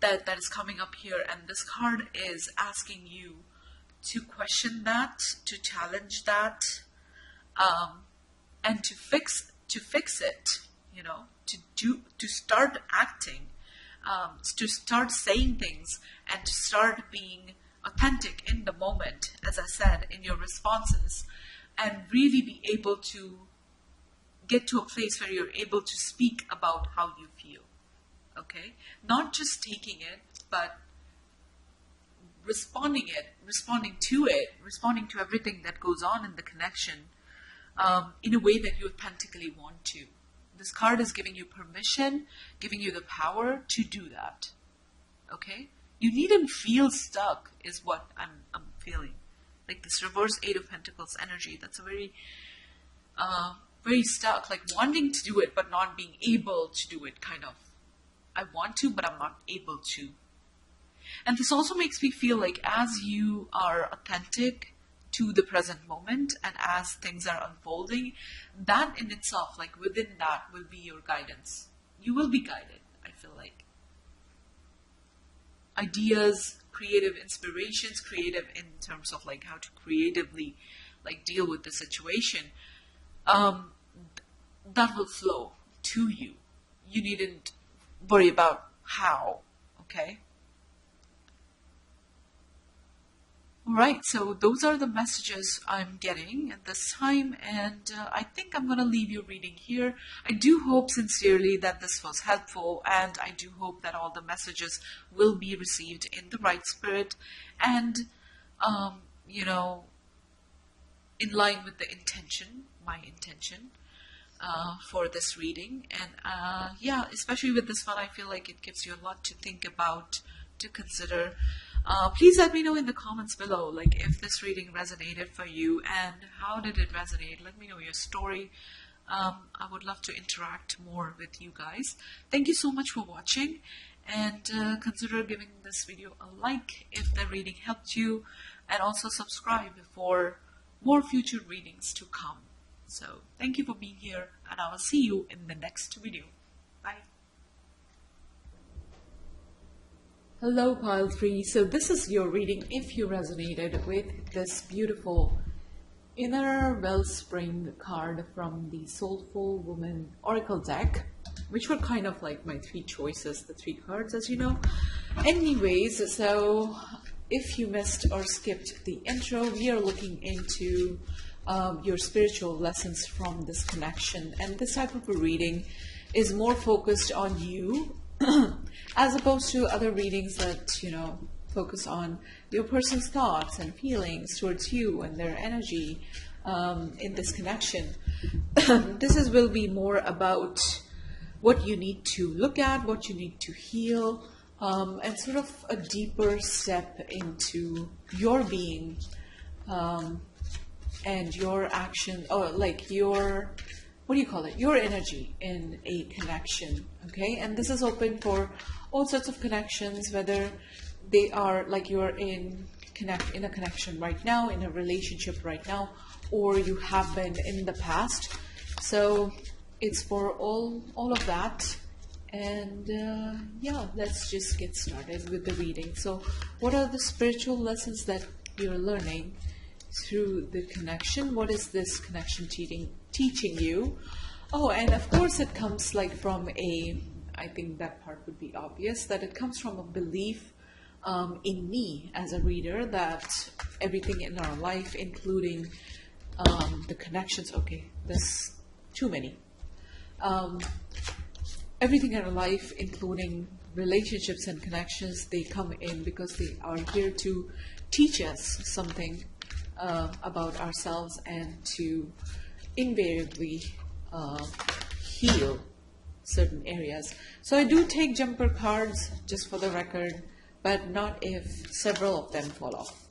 that is coming up here. And this card is asking you to question that, to challenge that, and to fix it, to start acting, to start saying things, and to start being authentic in the moment, as I said, in your responses, and really be able to get to a place where you're able to speak about how you feel. Okay? Not just taking it, but responding to it, responding to everything that goes on in the connection, in a way that you authentically want to. This card is giving you permission, giving you the power to do that. Okay? You needn't feel stuck, is what I'm feeling. Like this reverse Eight of Pentacles energy, that's a very, very stuck, like wanting to do it, but not being able to do it, kind of. I want to, but I'm not able to. And this also makes me feel like as you are authentic to the present moment, and as things are unfolding, that in itself, like within that, will be your guidance. You will be guided, I feel like. Ideas, creative inspirations, creative in terms of like how to creatively like deal with the situation, that will flow to you. You needn't worry about how, okay? All right, so those are the messages I'm getting at this time, and I think I'm going to leave your reading here. I do hope sincerely that this was helpful, and I do hope that all the messages will be received in the right spirit and, you know, in line with the intention, my intention for this reading. And yeah, especially with this one, I feel like it gives you a lot to think about, to consider. Please let me know in the comments below, like if this reading resonated for you and how did it resonate. Let me know your story. I would love to interact more with you guys. Thank you so much for watching, and consider giving this video a like if the reading helped you, and also subscribe for more future readings to come. So thank you for being here, and I will see you in the next video. Bye. Hello, Pile 3. So this is your reading if you resonated with this beautiful Inner Wellspring card from the Soulful Woman Oracle deck, which were kind of like my 3 choices, the 3 cards, as you know. Anyways, so if you missed or skipped the intro, we are looking into your spiritual lessons from this connection. And this type of a reading is more focused on you as opposed to other readings that, you know, focus on your person's thoughts and feelings towards you and their energy in this connection. This will be more about what you need to look at, what you need to heal, and sort of a deeper step into your being and your action, or like your, what do you call it, your energy in a connection, okay? And this is open for all sorts of connections, whether they are like you're in a connection right now, in a relationship right now, or you have been in the past. So it's for all of that. And yeah, let's just get started with the reading. So what are the spiritual lessons that you're learning through the connection? What is this connection teaching you? Oh, and of course it comes like from a, I think that part would be obvious, that it comes from a belief in me as a reader that everything in our life, including the connections, okay, there's too many. Everything in our life, including relationships and connections, they come in because they are here to teach us something about ourselves and to invariably heal certain areas. So I do take jumper cards, just for the record, but not if several of them fall off.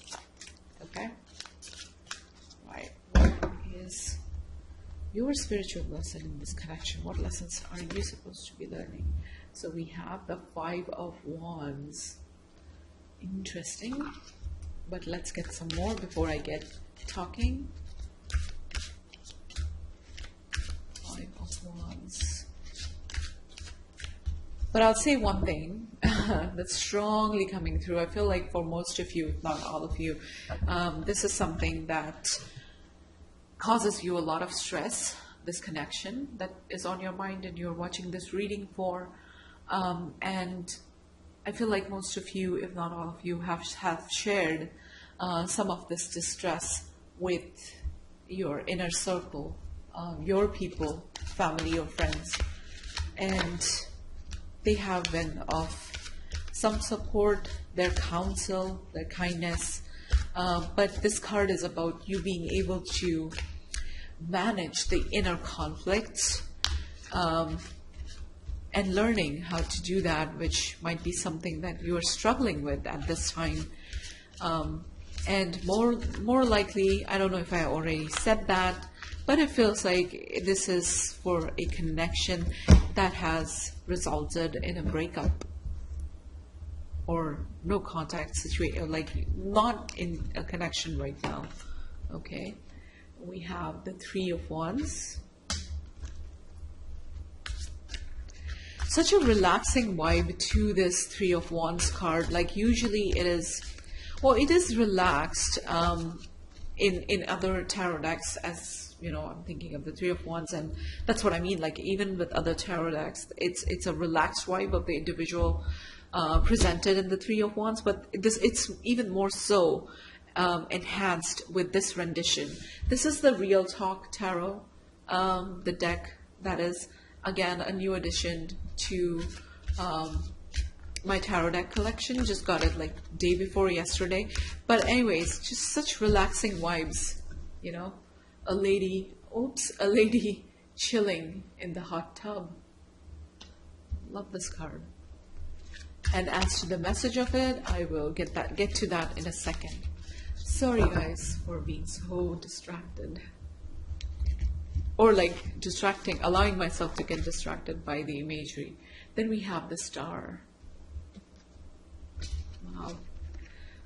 Okay? Right. What is your spiritual lesson in this connection? What lessons are you supposed to be learning? So we have the 5 of Wands. Interesting. But let's get some more before I get talking. 5 of Wands. But I'll say one thing that's strongly coming through. I feel like for most of you, if not all of you, this is something that causes you a lot of stress, this connection that is on your mind and you're watching this reading for. And I feel like most of you, if not all of you, have shared some of this distress with your inner circle, your people, family or friends. And they have been of some support, their counsel, their kindness. But this card is about you being able to manage the inner conflicts and learning how to do that, which might be something that you're struggling with at this time. And more likely, I don't know if I already said that, but it feels like this is for a connection that has resulted in a breakup or no contact situation, like not in a connection right now. Okay, we have the 3 of Wands. Such a relaxing vibe to this 3 of Wands card. Like usually it is, well, it is relaxed, in other tarot decks, as you know, I'm thinking of the Three of Wands, and that's what I mean. Like even with other tarot decks, it's a relaxed vibe of the individual presented in the Three of Wands, but it's even more so enhanced with this rendition. This is the Real Talk Tarot, the deck that is, again, a new addition to my tarot deck collection. Just got it like day before yesterday. But anyways, just such relaxing vibes, you know. A lady chilling in the hot tub. Love this card. And as to the message of it, I will get to that in a second. Sorry guys for being so distracted. Or like allowing myself to get distracted by the imagery. Then we have the Star. Wow.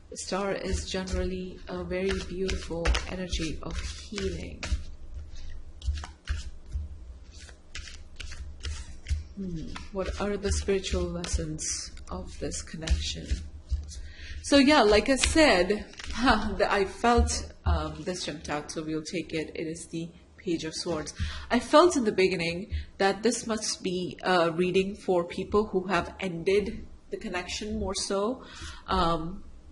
The Star is generally a very beautiful energy of healing. What are the spiritual lessons of this connection? So yeah, like I said, I felt this jumped out, so we'll take it. It is the Page of Swords. I felt in the beginning that this must be a reading for people who have ended the connection more so,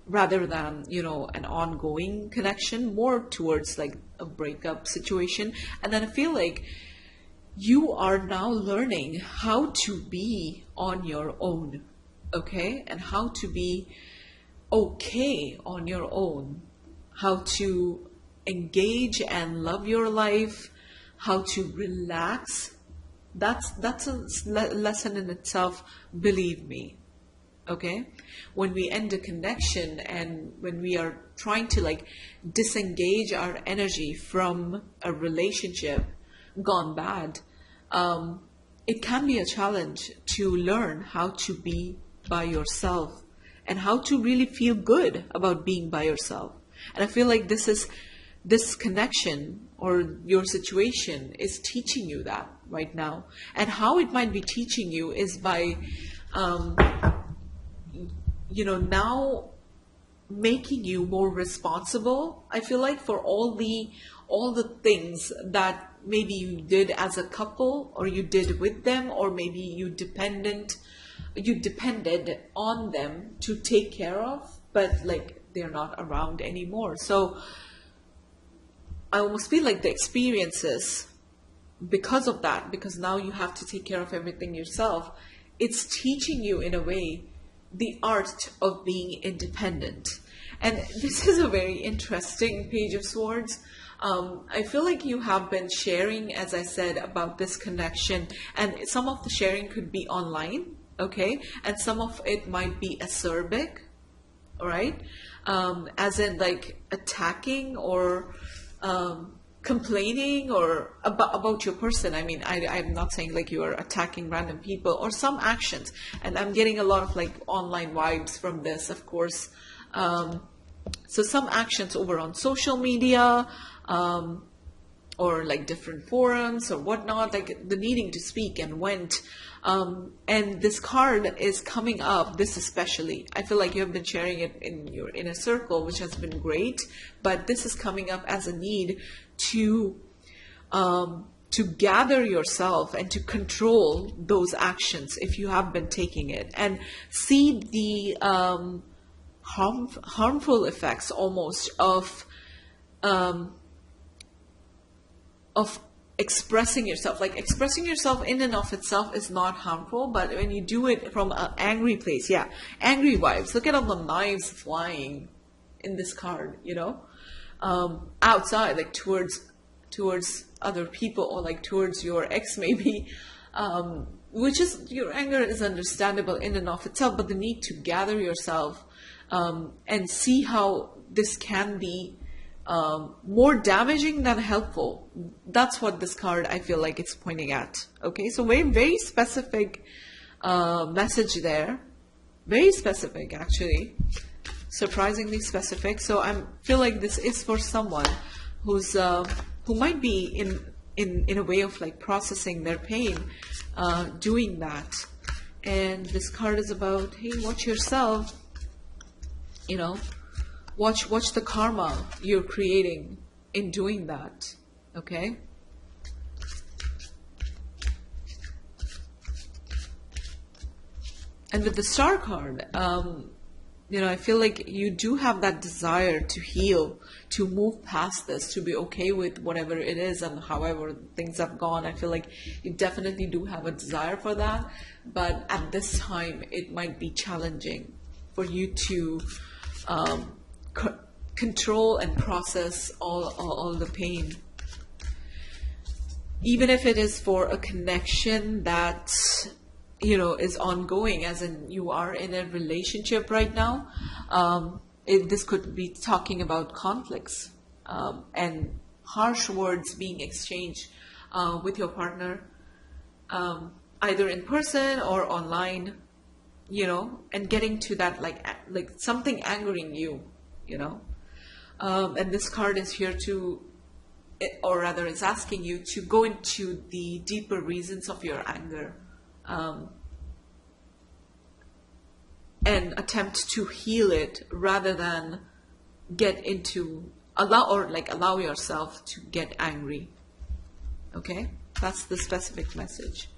rather than, you know, an ongoing connection, more towards like a breakup situation. And then I feel like you are now learning how to be on your own, okay? And how to be okay on your own, how to engage and love your life, how to relax. That's a lesson in itself, believe me. Okay, when we end a connection and when we are trying to like disengage our energy from a relationship gone bad, it can be a challenge to learn how to be by yourself and how to really feel good about being by yourself. And I feel like this connection or your situation is teaching you that right now. And how it might be teaching you is by you know, now making you more responsible, I feel like, for all the things that maybe you did as a couple, or you did with them, or maybe you depended on them to take care of, but like they're not around anymore. So I almost feel like the experiences, because of that, because now you have to take care of everything yourself, it's teaching you in a way the art of being independent. And this is a very interesting Page of Swords. I feel like you have been sharing, as I said, about this connection, and some of the sharing could be online, okay, and some of it might be acerbic, all right, as in like attacking or complaining or about your person. I mean, I'm not saying like you are attacking random people, or some actions, and I'm getting a lot of like online vibes from this, of course. So some actions over on social media, or like different forums or whatnot, like the needing to speak and went. And this card is coming up, this especially. I feel like you have been sharing it in your inner circle, which has been great, but this is coming up as a need to gather yourself and to control those actions if you have been taking it, and see the harmful effects almost of expressing yourself. Like expressing yourself in and of itself is not harmful, but when you do it from an angry place, yeah, angry vibes. Look at all the knives flying in this card, you know, outside, like towards other people, or like towards your ex maybe, which is, your anger is understandable in and of itself, but the need to gather yourself and see how this can be more damaging than helpful. That's what this card, I feel like it's pointing at. Okay, so very, very specific message there. Very specific, actually. Surprisingly specific. So I feel like this is for someone who's who might be in a way of like processing their pain, doing that. And this card is about, hey, watch yourself, you know, Watch the karma you're creating in doing that, okay? And with the Star card, I feel like you do have that desire to heal, to move past this, to be okay with whatever it is and however things have gone. I feel like you definitely do have a desire for that, but at this time, it might be challenging for you to control and process all the pain. Even if it is for a connection that is ongoing, as in you are in a relationship right now. This could be talking about conflicts and harsh words being exchanged with your partner, either in person or online, and getting to that like something angering you, and this card is here to, or rather is asking you to go into the deeper reasons of your anger. And attempt to heal it rather than allow yourself to get angry. Okay? That's the specific message.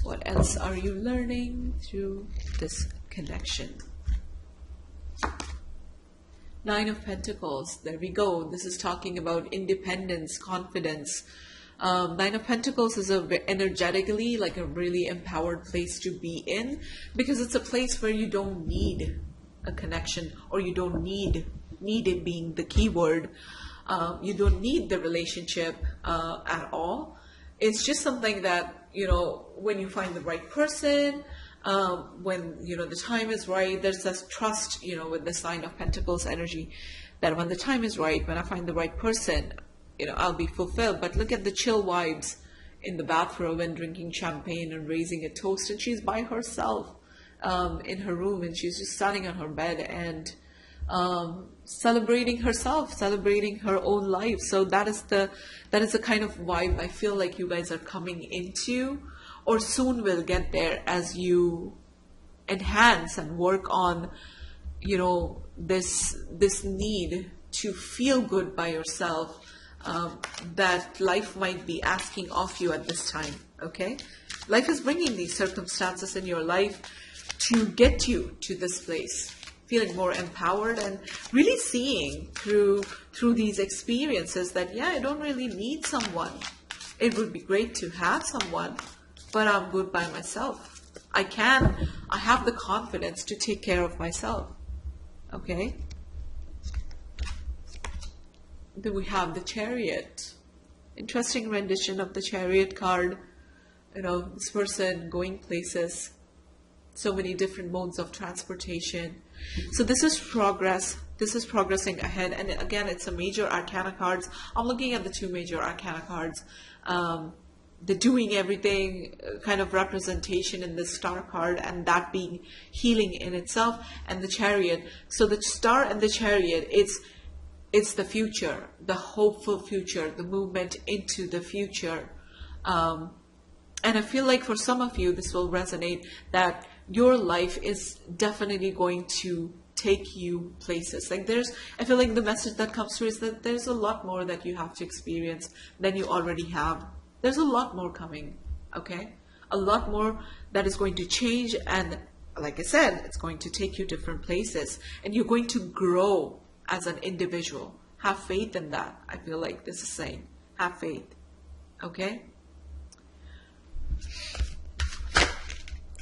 What else are you learning through this connection? Nine of Pentacles. There we go. This is talking about independence, confidence. Nine of Pentacles is energetically like a really empowered place to be in, because it's a place where you don't need a connection, or you don't need it being the key word. You don't need the relationship at all. It's just something that, when you find the right person, when, the time is right, there's this trust, with this Nine of Pentacles energy, that when the time is right, when I find the right person, I'll be fulfilled. But look at the chill vibes in the bathrobe and drinking champagne and raising a toast. And she's by herself in her room, and she's just standing on her bed and celebrating herself, celebrating her own life. So that is the kind of vibe I feel like you guys are coming into, or soon will get there, as you enhance and work on, this need to feel good by yourself. That life might be asking of you at this time, okay? Life is bringing these circumstances in your life to get you to this place, feeling more empowered and really seeing through these experiences that, yeah, I don't really need someone. It would be great to have someone, but I'm good by myself. I have the confidence to take care of myself, okay? Then we have the Chariot. Interesting rendition of the Chariot card. This person going places, so many different modes of transportation. So this is progress. This is progressing ahead. And again, it's a major arcana cards. I'm looking at the two major arcana cards. The doing everything kind of representation in the Star card, and that being healing in itself, and the Chariot. So the Star and the Chariot, it's the future, the hopeful future, the movement into the future. And I feel like for some of you, this will resonate, that your life is definitely going to take you places. I feel like the message that comes through is that there's a lot more that you have to experience than you already have. There's a lot more coming, okay? A lot more that is going to change. And like I said, it's going to take you different places, and you're going to grow as an individual. Have faith in that. I feel like this is saying, have faith. Okay?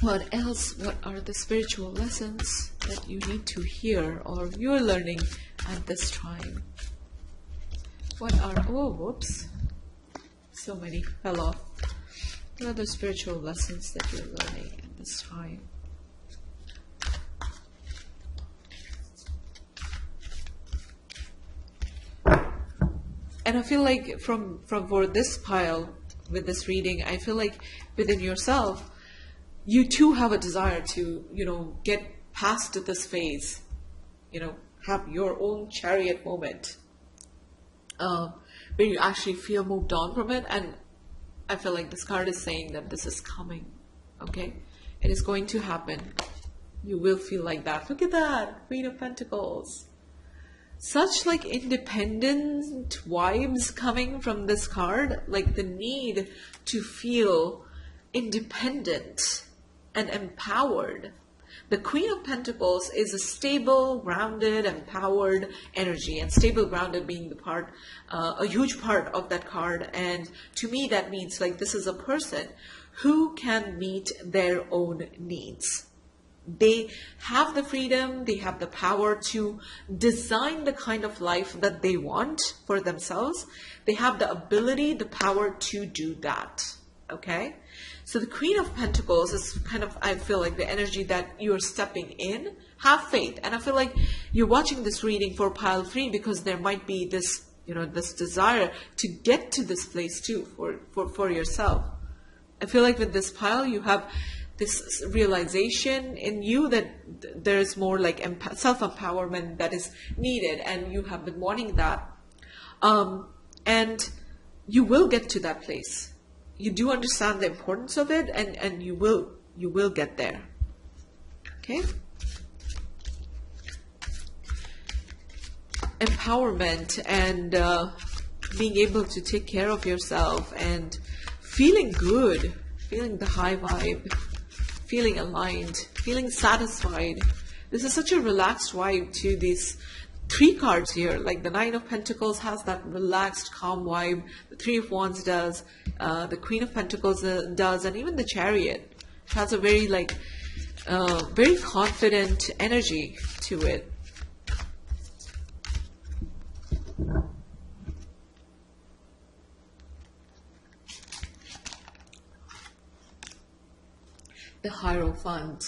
What else? What are the spiritual lessons that you need to hear or you're learning at this time? Whoops. So many fell off. What are the spiritual lessons that you're learning at this time? And I feel like from for this pile, with this reading, I feel like within yourself, you too have a desire to, get past this phase, have your own Chariot moment, where you actually feel moved on from it. And I feel like this card is saying that this is coming, okay? It is going to happen. You will feel like that. Look at that, Queen of Pentacles. such like independent vibes coming from this card, like the need to feel independent and empowered. The Queen of Pentacles is a stable, grounded, empowered energy, and stable, grounded being the part, a huge part of that card. And to me, that means like this is a person who can meet their own needs. They have the freedom, they have the power to design the kind of life that they want for themselves. They have the ability, the power to do that. Okay? So the Queen of Pentacles is kind of, I feel like the energy that you're stepping in. Have faith. And I feel like you're watching this reading for pile 3 because there might be this, this desire to get to this place too for yourself. I feel like with this pile, you have this realization in you that there's more like self-empowerment that is needed, and you have been wanting that. And you will get to that place. You do understand the importance of it, and you will get there. Okay? Empowerment and being able to take care of yourself and feeling good, feeling the high vibe, feeling aligned, feeling satisfied. This is such a relaxed vibe to these 3 cards here. Like the Nine of Pentacles has that relaxed, calm vibe. The Three of Wands does. The Queen of Pentacles does. And even the Chariot has a very very confident energy to it. The Hierophant.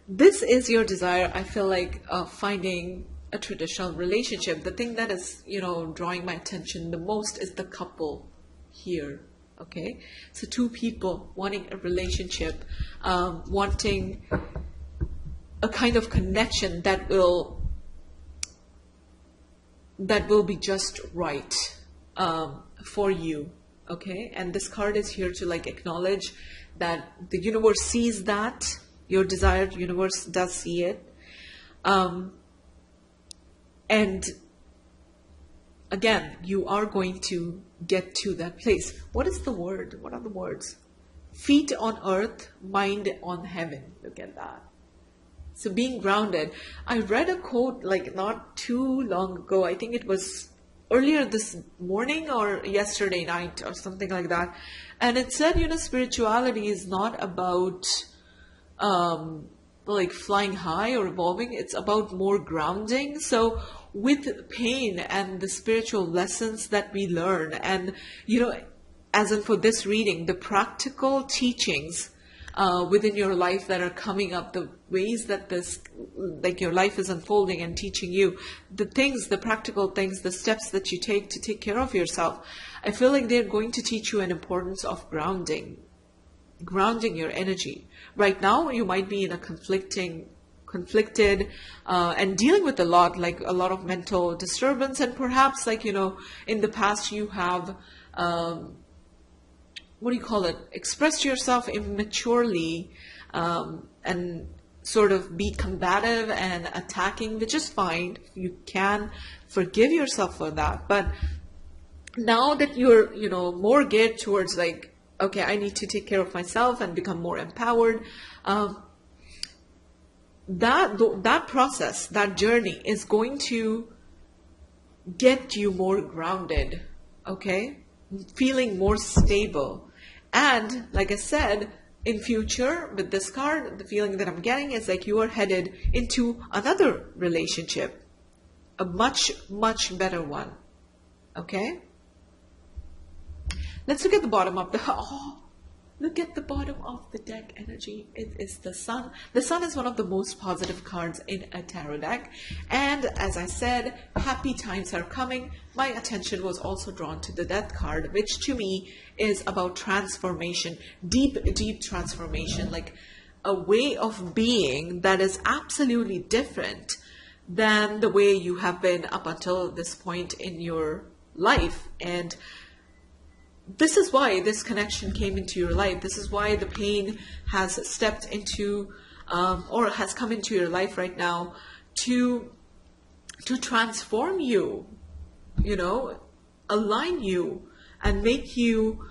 This is your desire, I feel like, of finding a traditional relationship. The thing that is, drawing my attention the most is the couple here. Okay? So 2 people wanting a relationship, wanting a kind of connection that will be just right for you. Okay? And this card is here to acknowledge that the universe sees that. Your desired universe does see it. And again, you are going to get to that place. What is the word? What are the words? Feet on earth, mind on heaven. Look at that. So being grounded. I read a quote not too long ago. I think it was earlier this morning or yesterday night or something like that. And it said, spirituality is not about flying high or evolving. It's about more grounding. So with pain and the spiritual lessons that we learn, and as in for this reading, the practical teachings within your life that are coming up, the ways that your life is unfolding and teaching you, the practical things, the steps that you take to take care of yourself, I feel like they're going to teach you an importance of grounding your energy. Right now, you might be in a conflicted and dealing with a lot of mental disturbance, and perhaps in the past you have expressed yourself immaturely and sort of be combative and attacking, which is fine. You can forgive yourself for that. But now that you're more geared towards okay, I need to take care of myself and become more empowered. That process, that journey is going to get you more grounded, okay? Feeling more stable. And like I said, in future with this card, the feeling that I'm getting is you are headed into another relationship, a much, much better one, okay? Let's look at the bottom of look at the bottom of the deck energy. It is the Sun. The Sun is one of the most positive cards in a tarot deck. And as I said, happy times are coming. My attention was also drawn to the Death card, which to me is about transformation, deep, deep transformation, a way of being that is absolutely different than the way you have been up until this point in your life. And this is why this connection came into your life. This is why the pain has stepped into or has come into your life right now to transform you, you know, align you and make you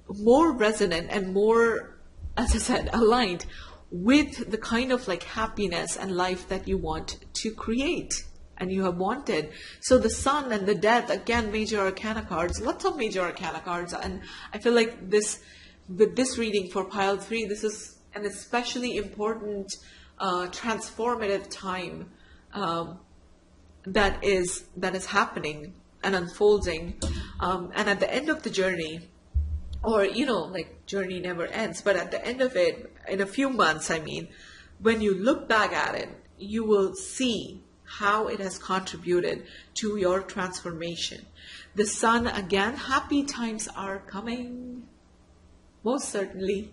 more resonant and more, as I said, aligned with the kind of like happiness and life that you want to create and you have wanted. So the Sun and the Death, again, major arcana cards, lots of major arcana cards. And I feel like this, with this reading for pile 3, this is an especially important transformative time that is happening and unfolding. And at the end of the journey, or, you know, like journey never ends, but at the end of it, in a few months, I mean, when you look back at it, you will see how it has contributed to your transformation. The Sun, again, happy times are coming. Most certainly.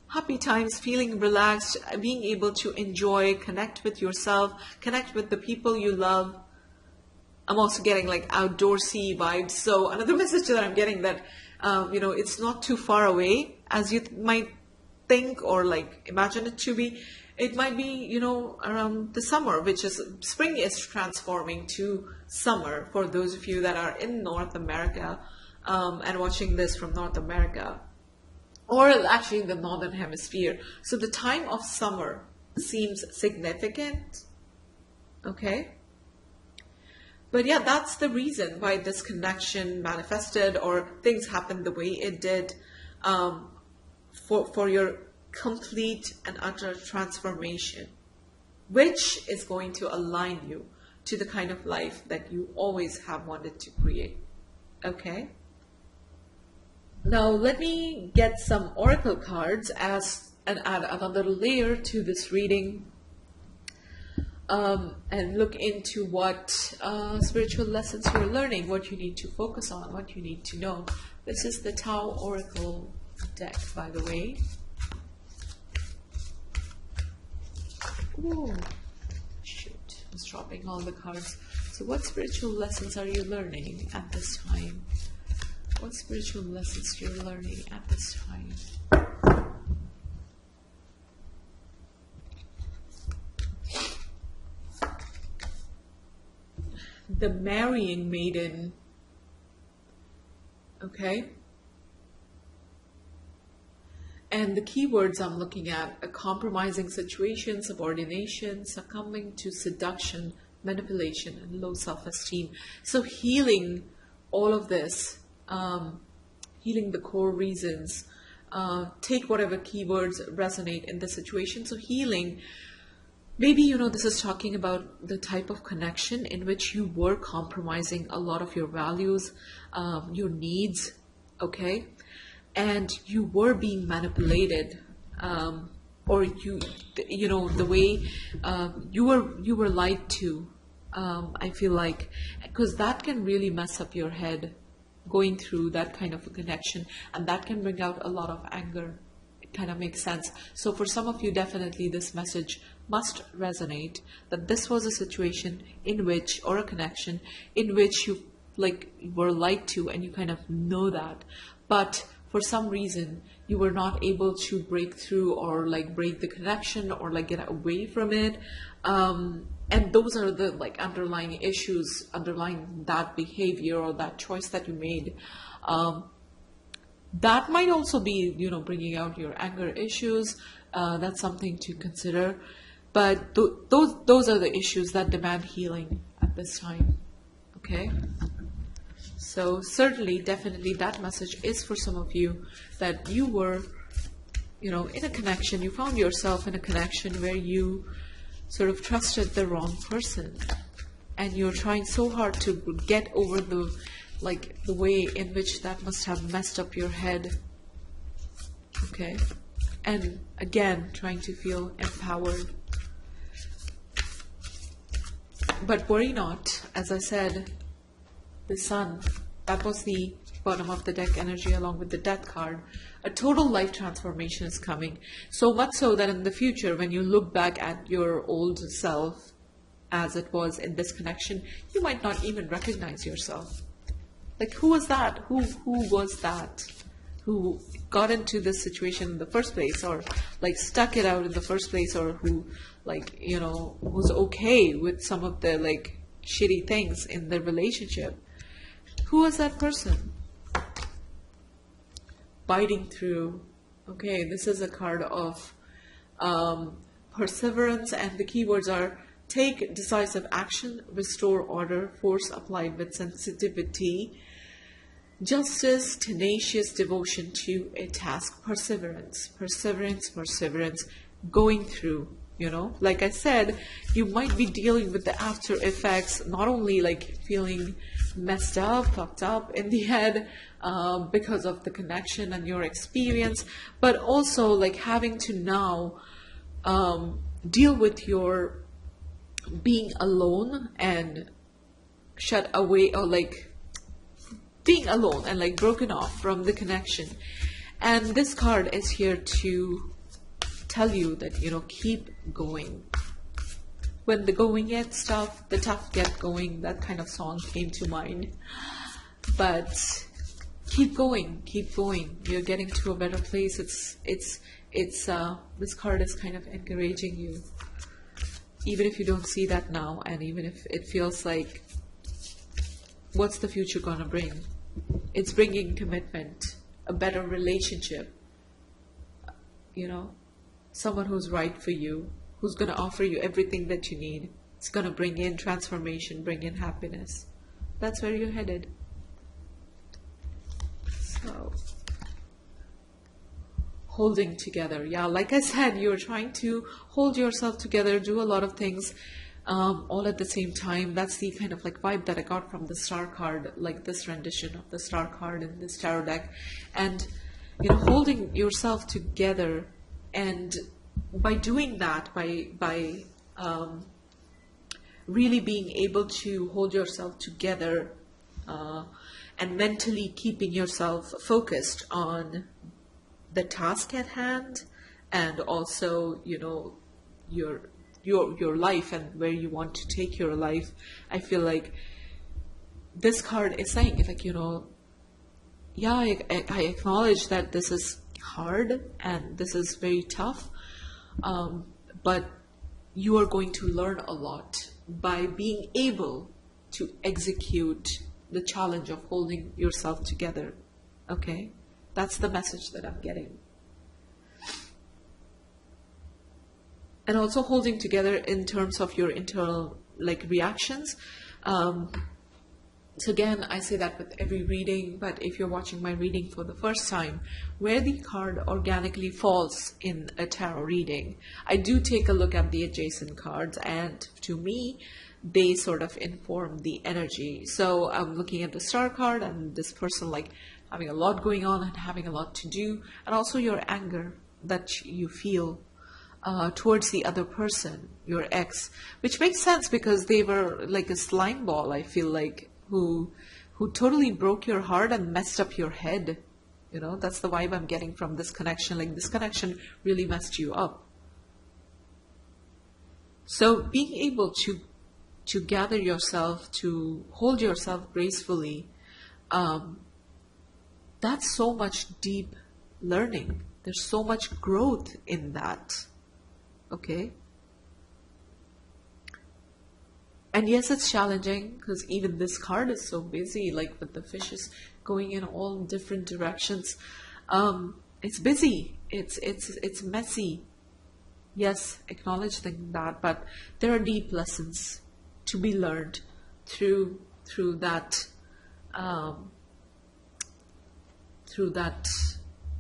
Happy times, feeling relaxed, being able to enjoy, connect with yourself, connect with the people you love. I'm also getting like outdoorsy vibes. So another message that I'm getting, that you know, it's not too far away as you might think or like imagine it to be. It might be, you know, around the summer, which is, spring is transforming to summer for those of you that are in North America and watching this from North America, or actually the Northern Hemisphere. So the time of summer seems significant, okay? But yeah, that's the reason why this connection manifested or things happened the way it did, for your complete and utter transformation, which is going to align you to the kind of life that you always have wanted to create. Okay? Now let me get some oracle cards and add another layer to this reading. And look into what spiritual lessons you're learning, what you need to focus on, what you need to know. This is the Tao Oracle deck, by the way. Ooh, shoot, I was dropping all the cards. So what spiritual lessons are you learning at this time? What spiritual lessons you're learning at this time? The marrying maiden. Okay. And the keywords I'm looking at: a compromising situation, subordination, succumbing to seduction, manipulation, and low self-esteem. So healing all of this, healing the core reasons. Take whatever keywords resonate in the situation. So healing, maybe, you know, this is talking about the type of connection in which you were compromising a lot of your values, your needs, okay? And you were being manipulated, or you know, the way you were lied to. I feel like, because that can really mess up your head, going through that kind of a connection, and that can bring out a lot of anger. It kind of makes sense. So for some of you, definitely this message must resonate, that this was a situation in which, or a connection in which you like were lied to, and you kind of know that, but for some reason you were not able to break through, or like break the connection, or like get away from it. And those are the like underlying issues underlying that behavior or that choice that you made. That might also be, you know, bringing out your anger issues. That's something to consider. But those are the issues that demand healing at this time. Okay? So certainly, definitely, that message is for some of you, that you were, you know, in a connection, you found yourself in a connection where you sort of trusted the wrong person, and you're trying so hard to get over the way in which that must have messed up your head. Okay? And again, trying to feel empowered. But worry not, as I said, the Sun, that was the bottom of the deck energy along with the Death card. A total life transformation is coming. So much so that in the future, when you look back at your old self as it was in this connection, you might not even recognize yourself. Like, who was that? Who was that? who got into this situation in the first place, or like stuck it out in the first place, or who like, you know, was okay with some of the like shitty things in the relationship. Who was that person? Biting through. Okay, this is a card of perseverance, and the keywords are take decisive action, restore order, force applied with sensitivity, justice, tenacious devotion to a task, perseverance, going through, you know. Like I said, you might be dealing with the after effects, not only like feeling messed up, fucked up in the head because of the connection and your experience, but also like having to now deal with your being alone and shut away, or like being alone and like broken off from the connection. And this card is here to tell you that, you know, keep going. When the going gets tough, the tough get going. That kind of song came to mind. But keep going, keep going. You're getting to a better place. This card is kind of encouraging you, even if you don't see that now, and even if it feels like, what's the future gonna bring? It's bringing commitment, a better relationship, you know, someone who's right for you, who's gonna offer you everything that you need. It's gonna bring in transformation, bring in happiness. That's where you're headed. So, holding together. Yeah, like I said, you're trying to hold yourself together, do a lot of things all at the same time. That's the kind of like vibe that I got from the star card, like this rendition of the star card in this tarot deck. And, you know, holding yourself together, and by doing that, by really being able to hold yourself together and mentally keeping yourself focused on the task at hand, and also, you know, your life and where you want to take your life. I feel like this card is saying, like, you know, yeah, I acknowledge that this is hard and this is very tough, but you are going to learn a lot by being able to execute the challenge of holding yourself together. Okay? That's the message that I'm getting. And also holding together in terms of your internal like reactions. So again, I say that with every reading, but if you're watching my reading for the first time, where the card organically falls in a tarot reading, I do take a look at the adjacent cards, and to me, they sort of inform the energy. So I'm looking at the star card and this person like having a lot going on and having a lot to do, and also your anger that you feel towards the other person, your ex, which makes sense because they were like a slime ball, I feel like, who totally broke your heart and messed up your head. You know, that's the vibe I'm getting from this connection. Like, this connection really messed you up. So being able to gather yourself, to hold yourself gracefully, that's so much deep learning. There's so much growth in that. Okay? And yes, it's challenging because even this card is so busy, like with the fishes going in all different directions. It's busy. It's messy. Yes, acknowledging that, but there are deep lessons to be learned through that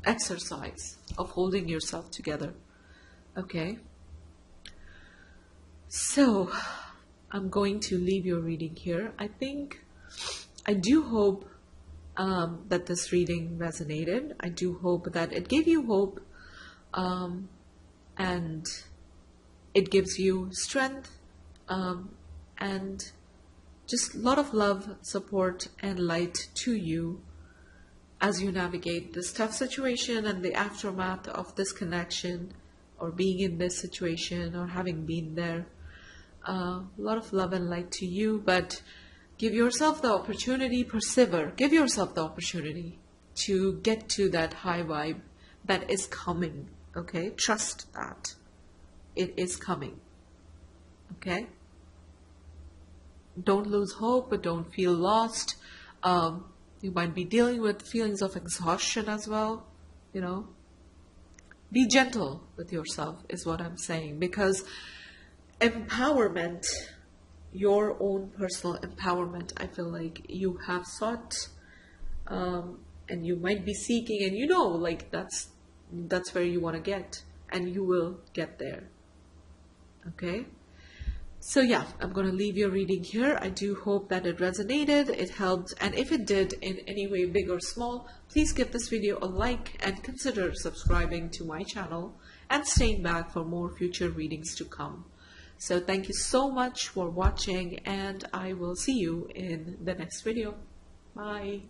exercise of holding yourself together. Okay. So I'm going to leave your reading here. I do hope that this reading resonated. I do hope that it gave you hope, and it gives you strength, and just a lot of love, support, and light to you as you navigate this tough situation and the aftermath of this connection, or being in this situation, or having been there. A lot of love and light to you, but give yourself the opportunity, persevere. Give yourself the opportunity to get to that high vibe that is coming. Okay, trust that it is coming. Okay, don't lose hope, but don't feel lost. You might be dealing with feelings of exhaustion as well. You know, be gentle with yourself is what I'm saying, because empowerment, your own personal empowerment, I feel like you have sought, and you might be seeking, and you know, like that's where you want to get, and you will get there. Okay, so yeah, I'm going to leave your reading here. I do hope that it resonated, it helped, and if it did in any way, big or small, please give this video a like and consider subscribing to my channel and staying back for more future readings to come. So thank you so much for watching, and I will see you in the next video. Bye.